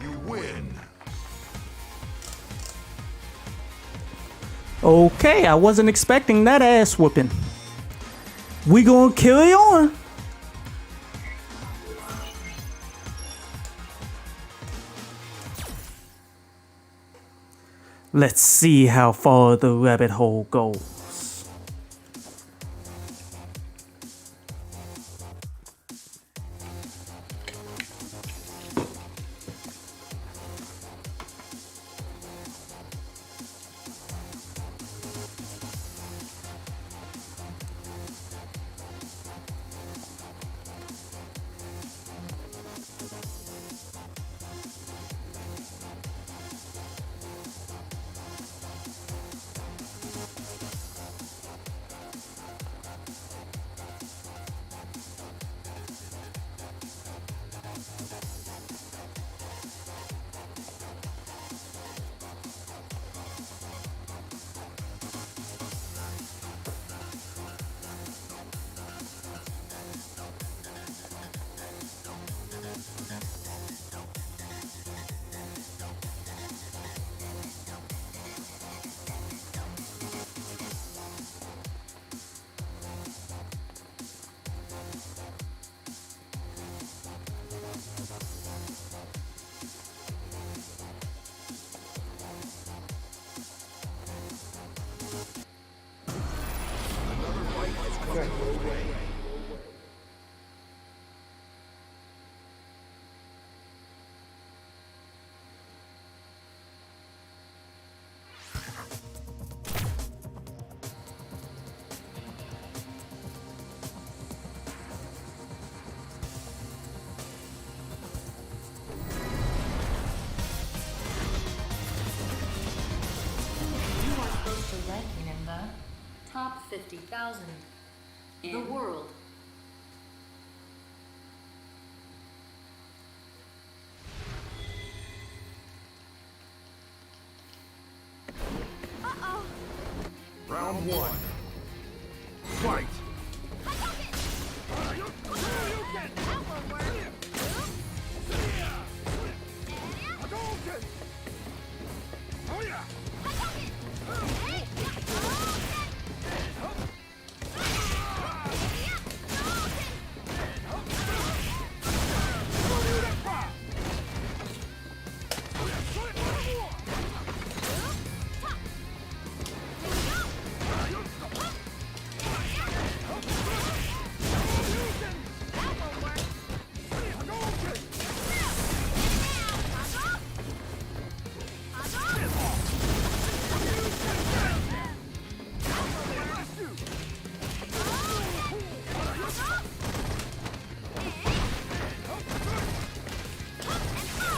You win! Okay, I wasn't expecting that ass whooping. We gonna carry on. Let's see how far the rabbit hole goes. Ranking in the top 50,000 in the world. Round 1. Fight!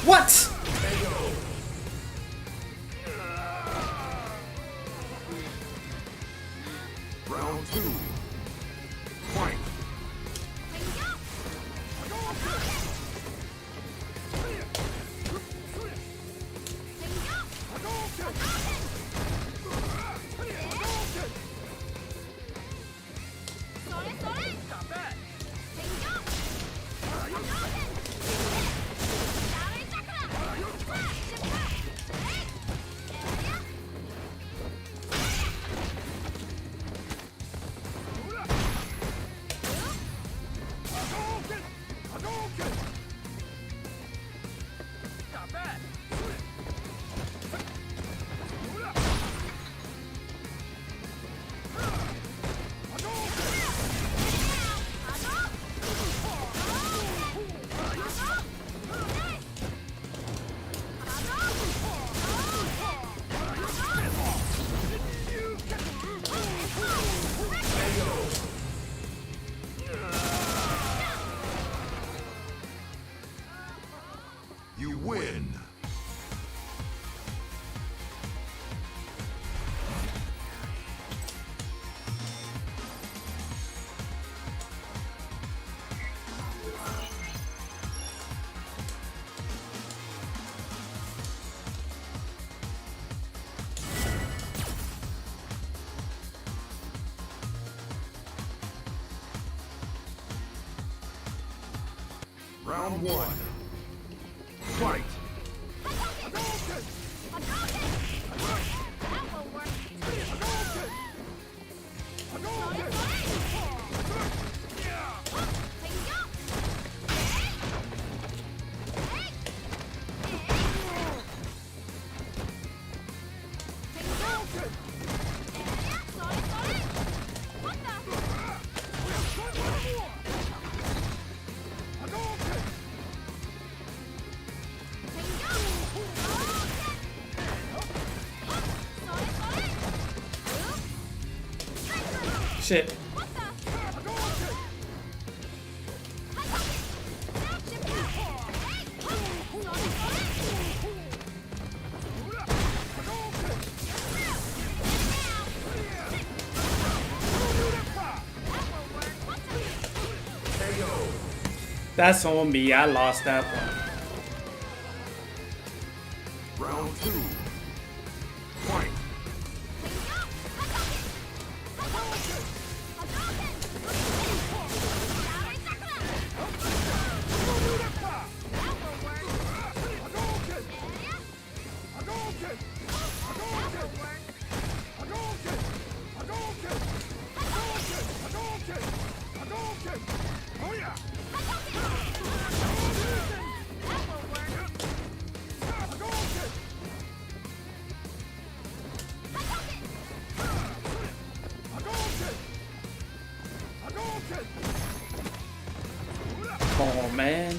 What? Round 2. Fight. You win. Round 1. Fight. Shit. That's on me. I lost that one. Round 2. Fight. Oh man.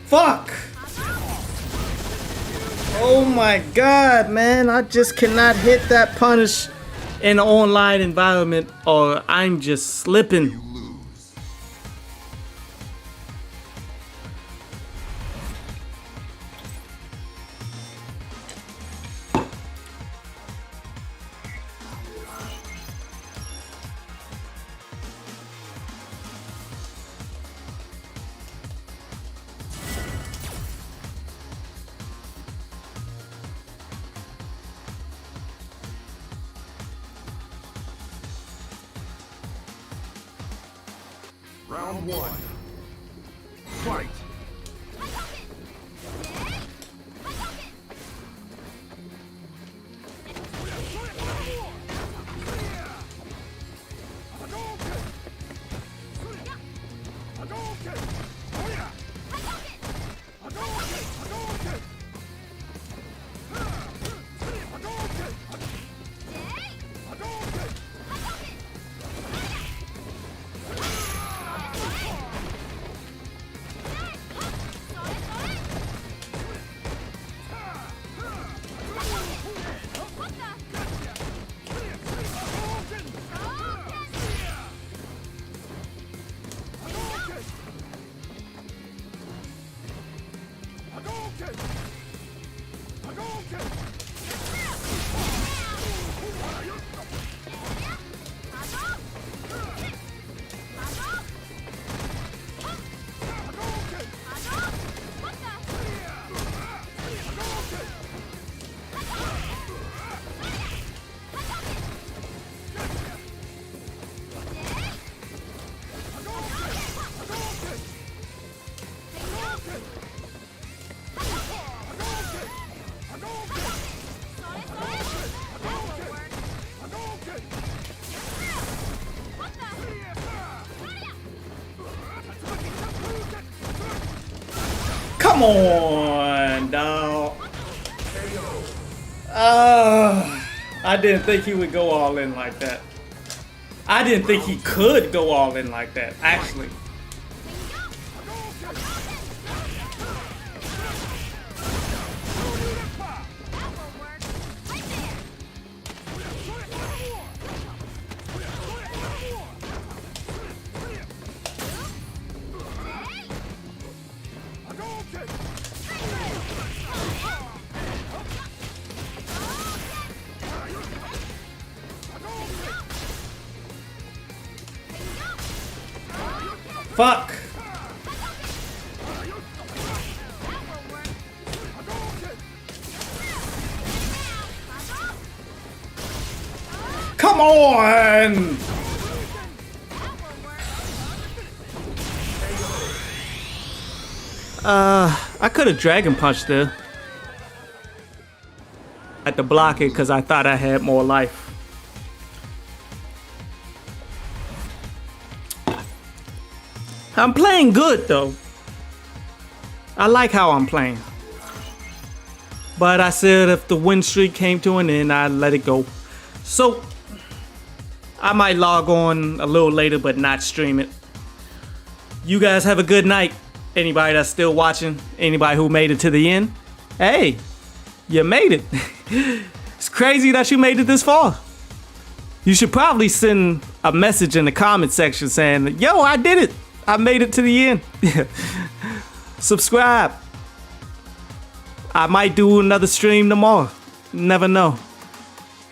Fuck! Oh my god, man. I just cannot hit that punish in an online environment or I'm just slipping. You lose. Round 1. Fight. Come on, dog. I didn't think he would go all in like that. I didn't think he could go all in like that, actually. Fuck. Come on. I could have Dragon Punched there. I had to block it because I thought I had more life. I'm playing good though. I like how I'm playing. But I said if the win streak came to an end, I'd let it go. So I might log on a little later but not stream it. You guys have a good night. Anybody that's still watching, anybody who made it to the end, hey, you made it. It's crazy that you made it this far. You should probably send a message in the comment section saying, yo, I did it. I made it to the end. Subscribe. I might do another stream tomorrow. Never know.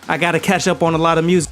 I gotta catch up on a lot of music.